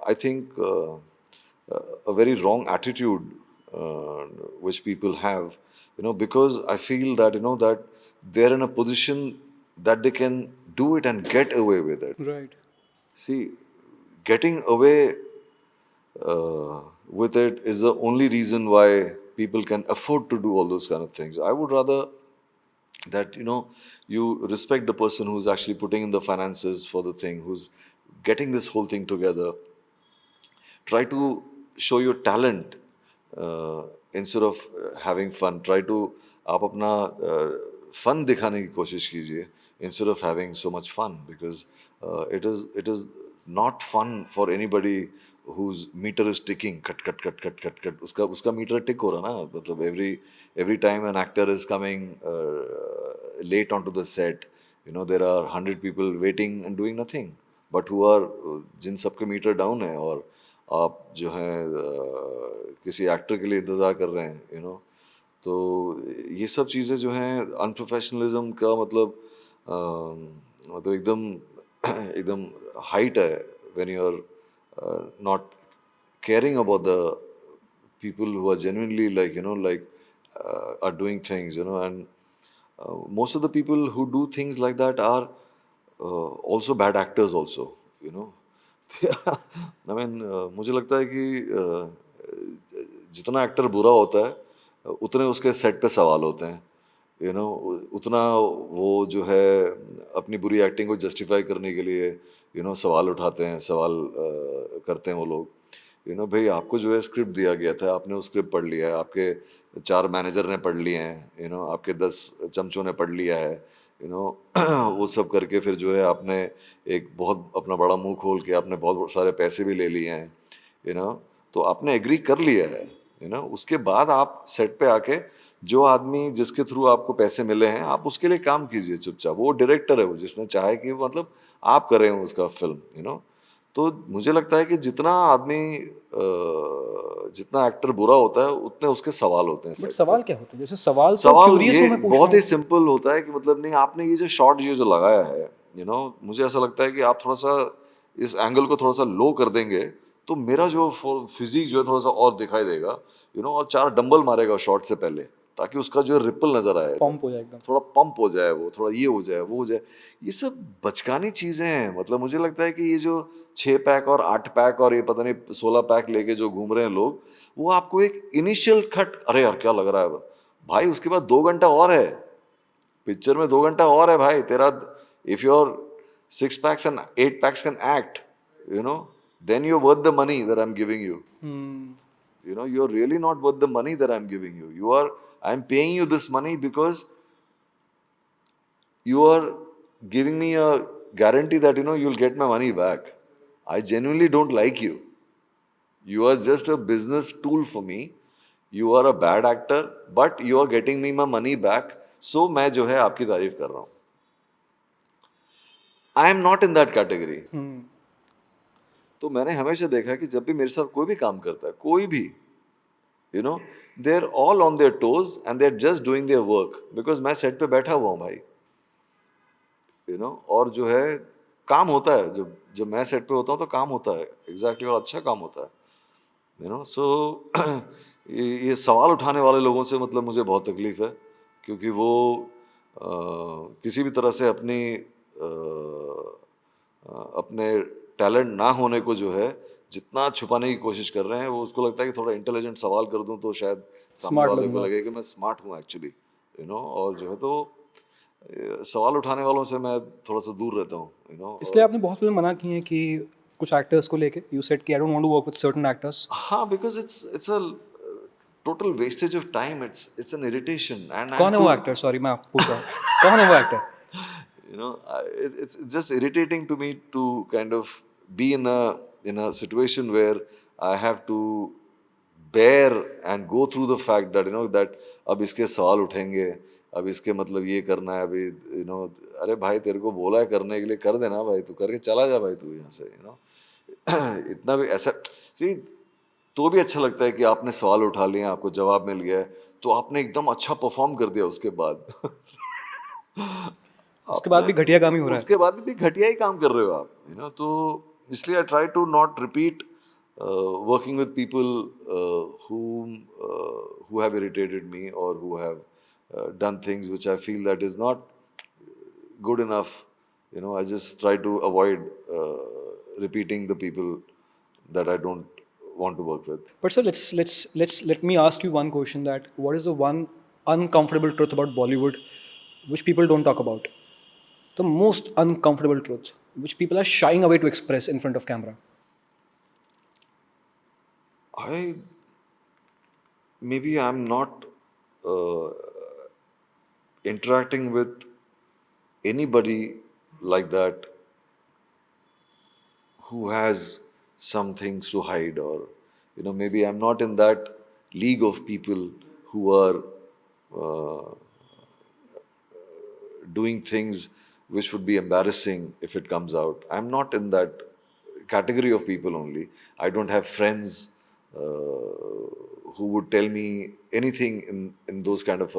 I think, a very wrong attitude which people have, because I feel that, that they're in a position that they can do it and get away with it. Right. See, getting away with it is the only reason why people can afford to do all those kind of things. I would rather that you respect the person who's actually putting in the finances for the thing, who's getting this whole thing together. Try to show your talent instead of having fun. Try to आप अपना fun दिखाने की कोशिश कीजिए instead of having so much fun, because it is not fun for anybody whose meter is ticking. cut उसका meter tick हो रहा ना, मतलब every time an actor is coming late onto the set, there are 100 people waiting and doing nothing, but who are जिन सबके meter down है और आप जो हैं किसी एक्टर के लिए इंतज़ार कर रहे हैं, तो ये सब चीज़ें जो हैं अनप्रोफेशनलिज्म का मतलब एकदम हाइट है when you are not caring about the people who are genuinely like are doing things, and most of the people who do things like that are also bad actors also. I mean, मुझे लगता है कि जितना actor बुरा होता है उतने उसके सेट पे सवाल होते हैं, उतना वो जो है अपनी बुरी एक्टिंग को जस्टिफाई करने के लिए सवाल उठाते हैं, सवाल करते हैं वो लोग. भाई आपको जो है स्क्रिप्ट दिया गया था, आपने वो स्क्रिप्ट पढ़ लिया है, आपके 4 मैनेजर ने पढ़ लिए हैं, आपके 10 चमचों ने पढ़ लिया है, वो सब करके फिर जो है आपने एक बहुत अपना बड़ा मुंह खोल के आपने बहुत सारे पैसे भी ले लिए हैं, तो आपने एग्री कर लिया है, उसके बाद आप सेट पे आके जो आदमी जिसके थ्रू आपको पैसे मिले हैं आप उसके लिए काम कीजिए चुपचाप. वो डायरेक्टर है, वो जिसने चाहे कि मतलब आप कर रहे हो उसका फिल्म, तो मुझे लगता है कि जितना एक्टर बुरा होता है उतने उसके सवाल होते हैं. बट सवाल क्या होते हैं? जैसे सवाल ये बहुत ही सिंपल होता है कि मतलब नहीं, आपने ये जो शॉट जो लगाया है, मुझे ऐसा लगता है कि आप थोड़ा सा इस एंगल को थोड़ा सा लो कर देंगे तो मेरा जो फिजिक जो है थोड़ा सा और दिखाई देगा, और 4 डंबल मारेगा शॉट से पहले ताकि उसका जो रिपल नजर आए, पंप हो जाए, एकदम थोड़ा पंप हो जाए, वो थोड़ा ये हो जाए, वो हो जाए. ये सब बचकानी चीजें हैं. मतलब मुझे लगता है कि ये जो 6 पैक और 8 पैक और ये पता नहीं 16 पैक लेके जो घूम रहे हैं लोग, वो आपको एक इनिशियल खट, अरे यार क्या लग रहा है भाई, उसके बाद 2 घंटा और है पिक्चर में, 2 घंटा और है भाई तेरा. If your 6 packs and 8 packs can act, then you're worth the money that I'm giving you. You're really not worth the money that I'm giving you. I'm paying you this money because you are giving me a guarantee that, you'll get my money back. I genuinely don't like you. You are just a business tool for me. You are a bad actor, but you are getting me my money back. So मैं जो है आपकी तारीफ कर रहा हूँ. I am not in that category. तो मैंने हमेशा देखा कि जब भी मेरे साथ कोई भी काम करता है, कोई भी, they're all on their toes and they're just doing their work because मैं सेट पे बैठा हुआ हूँ भाई. और जो है काम होता है, जब जब मैं सेट पे होता हूँ तो काम होता है एग्जैक्टली, और अच्छा काम होता है. सो ये सवाल उठाने वाले लोगों से मतलब मुझे बहुत तकलीफ है, क्योंकि वो किसी भी तरह से अपने टैलेंट ना होने को जो है जितना छुपाने की कोशिश कर रहे हैं, वो उसको लगता है कि थोड़ा इंटेलिजेंट सवाल कर दूं तो शायद सामने वाले को लगे कि मैं स्मार्ट हूँ एक्चुअली. और जो है तो सवाल उठाने वालों से मैं थोड़ा सा दूर रहता हूँ. इसलिए आपने बहुत फिल्म मना की हैं कि कुछ एक्टर्स को लेके यू सेड कि I don't want to work with certain actors. हाँ, because it's a total wastage of time. It's an irritation. And कौन है वो एक्टर? सॉरी, मैं पूछ रहा हूँ, कौन है वो actor? It's just irritating to me to kind of be in a situation where I have to bear and go through the fact that that अब इसके सवाल उठेंगे, अब इसके मतलब ये करना है अभी, अरे भाई तेरे को बोला है करने के लिए, कर देना भाई, तू करके चला जा भाई, तू यहाँ से इतना भी ऐसा सी. तो भी अच्छा लगता है कि आपने सवाल उठा लिए, आपको जवाब मिल गया है, तो आपने एकदम अच्छा परफॉर्म कर दिया उसके बाद. उसके बाद भी घटिया काम ही हो रहा है. उसके बाद भी घटिया ही काम कर रहे हो आप. तो इसलिए I try to not repeat working with people who have irritated me or who have done things which I feel that is not good enough. I just try to avoid repeating the people that I don't want to work with. But sir, let me ask you one question: that what is the one uncomfortable truth about Bollywood which people don't talk about? The most uncomfortable truth which people are shying away to express in front of camera. Maybe I'm not interacting with anybody like that who has some things to hide, or maybe I'm not in that league of people who are doing things which would be embarrassing if it comes out. I'm not in that category of people only. I don't have friends who would tell me anything in those kind of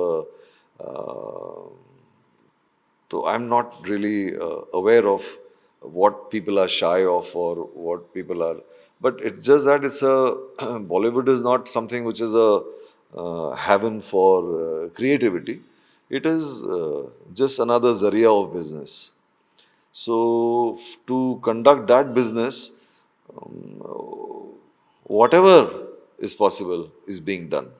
so I'm not really aware of what people are shy of or what people are. But it's just that it's Bollywood is not something which is a heaven for creativity. It is just another zaria of business. So to conduct that business, whatever is possible is being done,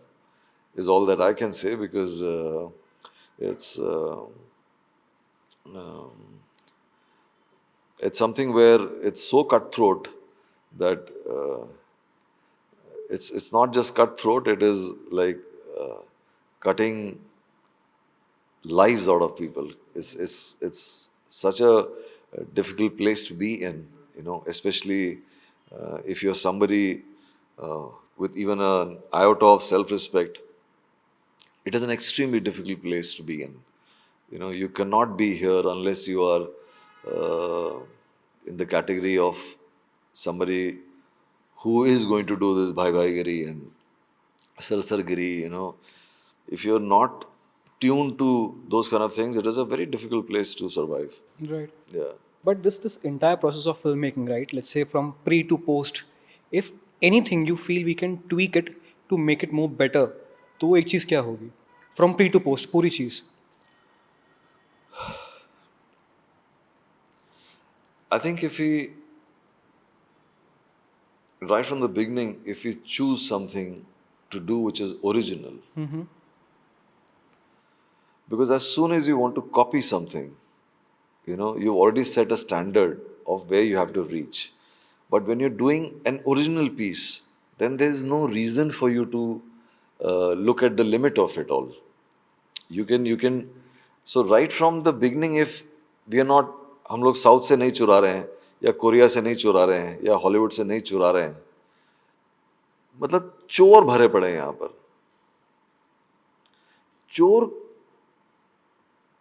is all that I can say, because it's something where it's so cutthroat that it's not just cutthroat, it is like cutting lives out of people. It's such a difficult place to be in, especially if you're somebody with even an iota of self-respect. It is an extremely difficult place to be in. You cannot be here unless you are in the category of somebody who is going to do this bhai-bhaigiri and sarsargiri. If you're not tuned to those kind of things, it is a very difficult place to survive. Right. Yeah. But this entire process of filmmaking, right? Let's say from pre to post, if anything you feel we can tweak it to make it more better, तो वो एक चीज़ क्या होगी? From pre to post, पूरी चीज़. I think if we, right from the beginning, if we choose something to do which is original, because as soon as you want to copy something, you've already set a standard of where you have to reach. But when you're doing an original piece, then there's no reason for you to look at the limit of it all. You can So right from the beginning, if we are not, हम लोग south से नहीं चुरा रहे हैं या Korea से नहीं चुरा रहे हैं या हॉलीवुड से नहीं चुरा रहे हैं, मतलब चोर भरे पड़े हैं यहाँ पर. चोर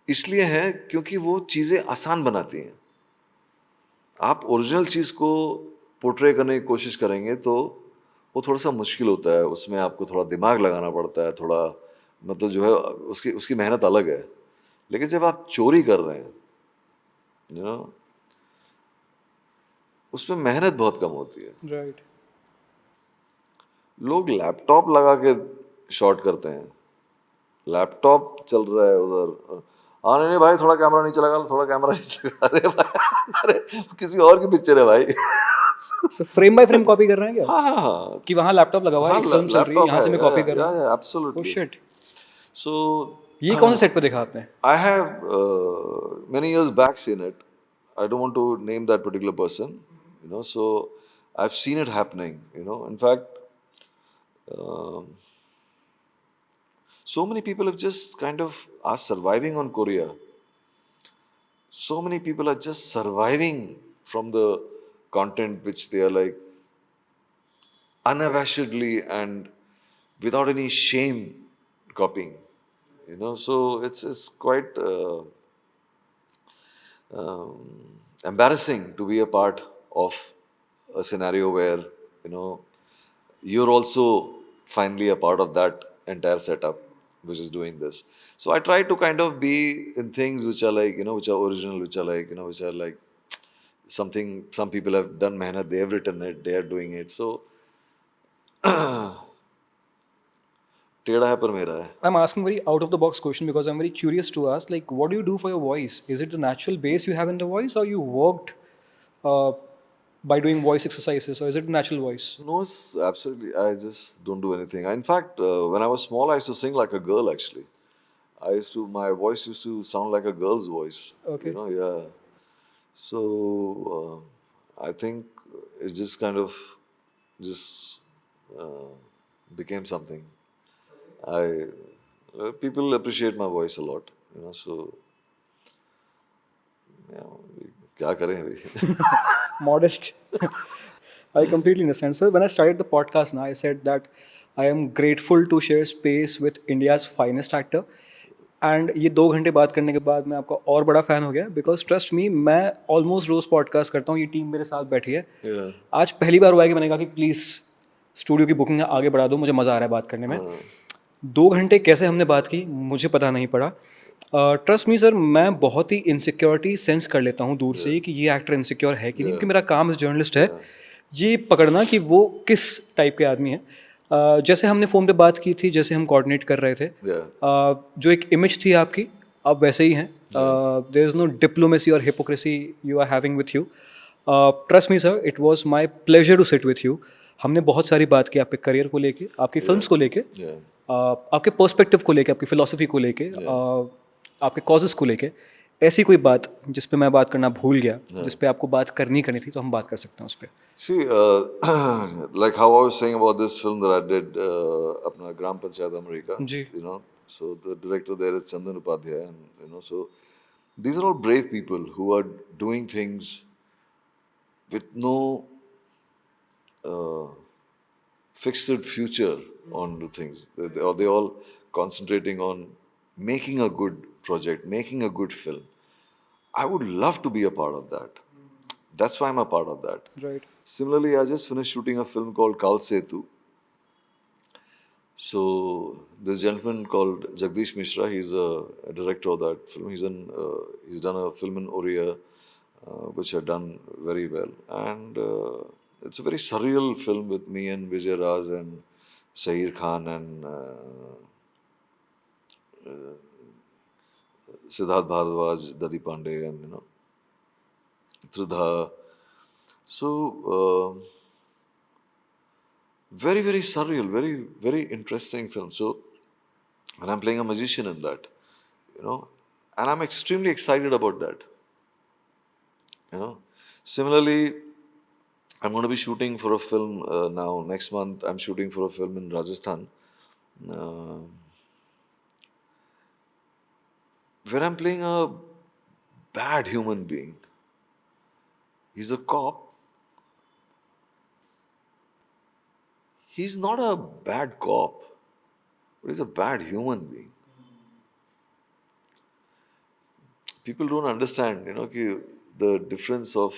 इसलिए हैं क्योंकि वो चीज़ें आसान बनाती हैं. आप ओरिजिनल चीज़ को पोर्ट्रे करने की कोशिश करेंगे तो वो थोड़ा सा मुश्किल होता है, उसमें आपको थोड़ा दिमाग लगाना पड़ता है, थोड़ा मतलब जो है उसकी उसकी मेहनत अलग है. लेकिन जब आप चोरी कर रहे हैं, यू नो, उसमें मेहनत बहुत कम होती है. राइट. लोग लैपटॉप लगा के शॉट करते हैं. लैपटॉप चल रहा है उधर, हाँ नहीं भाई थोड़ा कैमरा नीचे लगा, थोड़ा कैमरा नीचे लगा. अरे भाई, अरे किसी और की पिक्चर है भाई. So, frame by frame copy कर रहे हैं क्या? हाँ हाँ हाँ, कि वहाँ लैपटॉप लगा हुआ है, एक फिल्म चल रही है, यहाँ से मैं कॉपी कर रहा हूँ. ओह एब्सोल्युटली. शिट. सो ये कौन से सेट पे देखा आपने? I have many years back seen it. I don't want to name that particular person, you know. So I've seen it happening, you know. In fact, um, so many people have just kind of are surviving on Korea. So many people are just surviving from the content which they are like unabashedly and without any shame copying. You know, so it's quite embarrassing to be a part of a scenario where, you know, you're also finally a part of that entire setup which is doing this. So I try to kind of be in things which are like, you know, which are original, which are like, you know, which are like something some people have done mehnat, they have written it, they are doing it. So टेढ़ा है पर मेरा है. I'm asking very out of the box question because I'm very curious to ask, like, what do you do for your voice? Is it the natural bass you have in the voice, or you worked uh, by doing voice exercises, or is it the natural voice? No, it's absolutely. I just don't do anything. In fact, when I was small, I used to sing like a girl. Actually, my voice used to sound like a girl's voice. Okay. You know, yeah. So I think it just kind of just became something. People appreciate my voice a lot. You know, so yeah, क्या करें अभी? Modest. I completely understand, sir. When I started the podcast, now I said that I am grateful to share space with India's finest actor. And ये 2 घंटे बात करने के बाद मैं आपका और बड़ा फ़ैन हो गया, बिकॉज ट्रस्ट मी, मैं ऑलमोस्ट रोज़ पॉडकास्ट करता हूँ, ये टीम मेरे साथ बैठी है. Yeah. आज पहली बार हुआ है कि मैंने कहा कि प्लीज़ स्टूडियो की बुकिंग आगे बढ़ा दो, मुझे मज़ा आ रहा है बात करने में. 2 घंटे कैसे हमने बात की मुझे पता नहीं पड़ा. ट्रस्ट मी सर, मैं बहुत ही इनसिक्योरिटी सेंस कर लेता हूँ दूर से ही कि ये एक्टर इनसिक्योर है कि नहीं, क्योंकि मेरा काम एज जर्नलिस्ट है ये पकड़ना कि वो किस टाइप के आदमी है. जैसे हमने फ़ोन पे बात की थी, जैसे हम कोऑर्डिनेट कर रहे थे, जो एक इमेज थी आपकी, आप वैसे ही हैं. देयर इज़ नो डिप्लोमेसी और hypocrisy you are having with you. Trust me sir, it was my pleasure to sit with you. हमने बहुत सारी बात की आपके करियर को लेके, आपकी फिल्म्स को लेके, आपके पर्सपेक्टिव को लेके, आपकी फ़िलासफ़ी को लेके, आपके कॉजेज़ को लेके. ऐसी कोई बात जिस पे मैं बात करना भूल गया, जिस पे आपको बात करनी थी, तो हम बात कर सकते हैं उस पर. See, like how I was saying about this film that I did, अपना gram panchayat America, you know, so the director there is Chandan Upadhyay, and you know, so these are all brave people who are doing things with no fixed future on the things. They all concentrating on making a good project, making a good film. I would love to be a part of that. That's why I'm a part of that. Right. Similarly, I just finished shooting a film called Kal Setu. So this gentleman called Jagdish Mishra, he's a director of that film. He's done a film in Oriya, which had done very well. And it's a very surreal film with me and Vijay Raj and Sahir Khan and Siddharth Bharadwaj, Dadi Pandey, and you know, Tridha. So very, very surreal, very, very interesting film. So, and I'm playing a magician in that, you know, and I'm extremely excited about that. You know, similarly, I'm going to be shooting for a film now. Next month, I'm shooting for a film in Rajasthan. when I'm playing a bad human being, he's a cop. He's not a bad cop, but he's a bad human being. People don't understand, कि the difference of,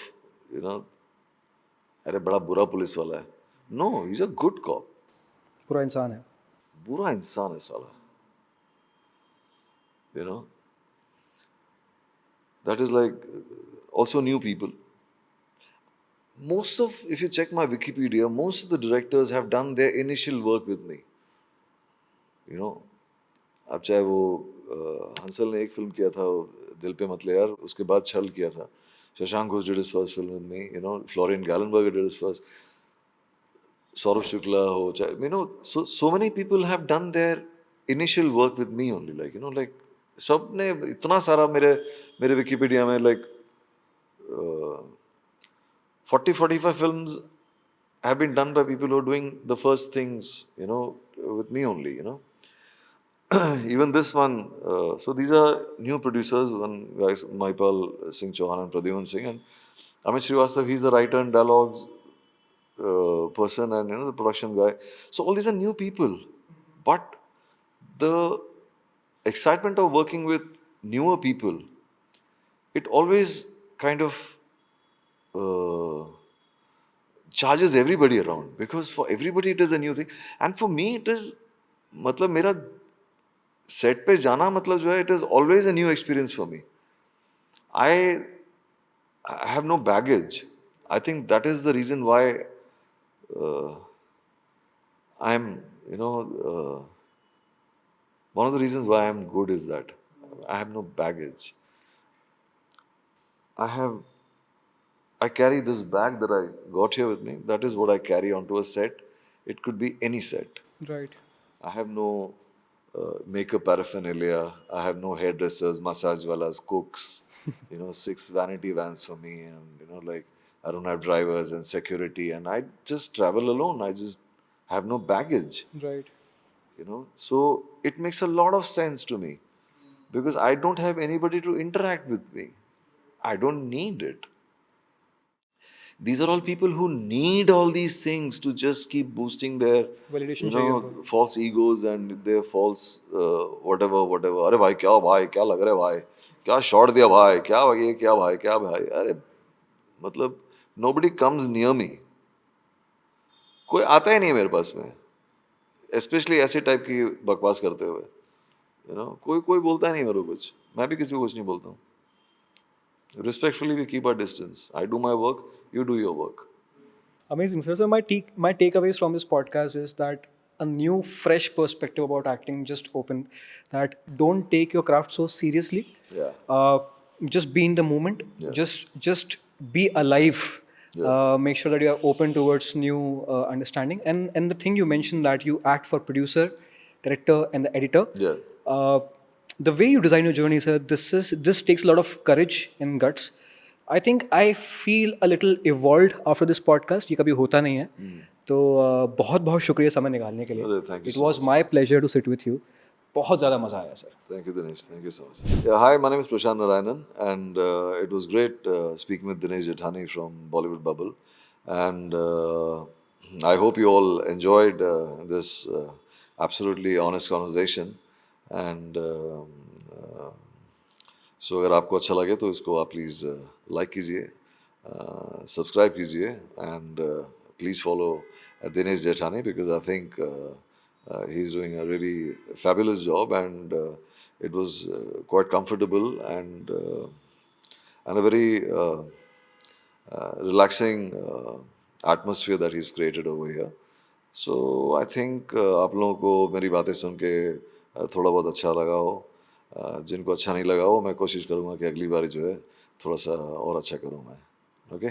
अरे बड़ा बुरा police वाला है. No, he's a good cop. पूरा इंसान है. बुरा इंसान है साला. You know, that is like also new people. If you check my Wikipedia, most of the directors have done their initial work with me. You know, अब चाहे वो हंसल ने एक फिल्म किया था दिल पे मत ले यार, उसके बाद छल किया था. Shashank Ghosh did his first film with me. Florian Gallenberger did his first. Saurabh Shukla ho, so many people have done their initial work with me only. Like सब ने इतना सारा मेरे Wikipedia में like 40-45 films have been done by people who are doing the first things, with me only, Even this one, so these are new producers, one guy, Mahipal Singh Chauhan and Pradyuman Singh, and Amit Srivastav, he's the writer and dialogues person, and the production guy. So all these are new people, but the excitement of working with newer people, it always kind of charges everybody around, because for everybody it is a new thing, and for me it is, मतलब मेरा set पे जाना मतलब जो है, it is always a new experience for me. I have no baggage. I think that is the reason why I'm, one of the reasons why I'm good is that I have no baggage. I carry this bag that I got here with me. That is what I carry onto a set. It could be any set. Right. I have no makeup paraphernalia. I have no hairdressers, massage walas, cooks, 6 vanity vans for me. And, like, I don't have drivers and security. And I just travel alone. I just have no baggage. Right. So it makes a lot of sense to me, because I don't have anybody to interact with me. I don't need it. These are all people who need all these things to just keep boosting their validation, false egos and their false whatever. अरे भाई क्या लग रहा है भाई, क्या shot दिया भाई, क्या भाई, अरे मतलब nobody comes near me. कोई आता ही नहीं है मेरे पास में, especially ऐसे टाइप की बकवास करते हुए. कोई बोलता ही नहीं मेरे को कुछ, मैं भी किसी को कुछ नहीं बोलता हूँ. Respectfully, we keep our distance. I do my work, you do your work. Amazing, sir. So my takeaways from this podcast is that a new, fresh perspective about acting just opened. That don't take your craft so seriously. Yeah. Just be in the moment. Yeah. Just be alive. Yeah. Make sure that you are open towards new understanding. And the thing you mentioned, that you act for producer, director, and the editor. Yeah. The way you design your journey, sir, this takes a lot of courage and guts. I think I feel a little evolved after this podcast. ये कभी होता नहीं है. तो बहुत बहुत शुक्रिया समय निकालने के लिए. Thank you. It was my pleasure to sit with you. बहुत ज़्यादा मज़ा आया sir. Thank you, Dinesh. Thank you so much. Yeah, hi, my name is Prashant Narayanan, and it was great speaking with Dinesh Jethani from Bollywood Bubble. And I hope you all enjoyed this absolutely honest conversation. And so अगर आपको अच्छा लगे तो इसको आप please like कीजिए, subscribe कीजिए, and please follow Dinesh जेठानी, because I think he's doing a really fabulous job, and it was quite comfortable and a very relaxing atmosphere that he's created over here. So I think आप लोगों को मेरी बातें सुन के थोड़ा बहुत अच्छा लगा हो. जिनको अच्छा नहीं लगा हो, मैं कोशिश करूँगा कि अगली बार जो है थोड़ा सा और अच्छा करूँ मैं. Okay,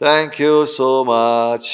thank you so much.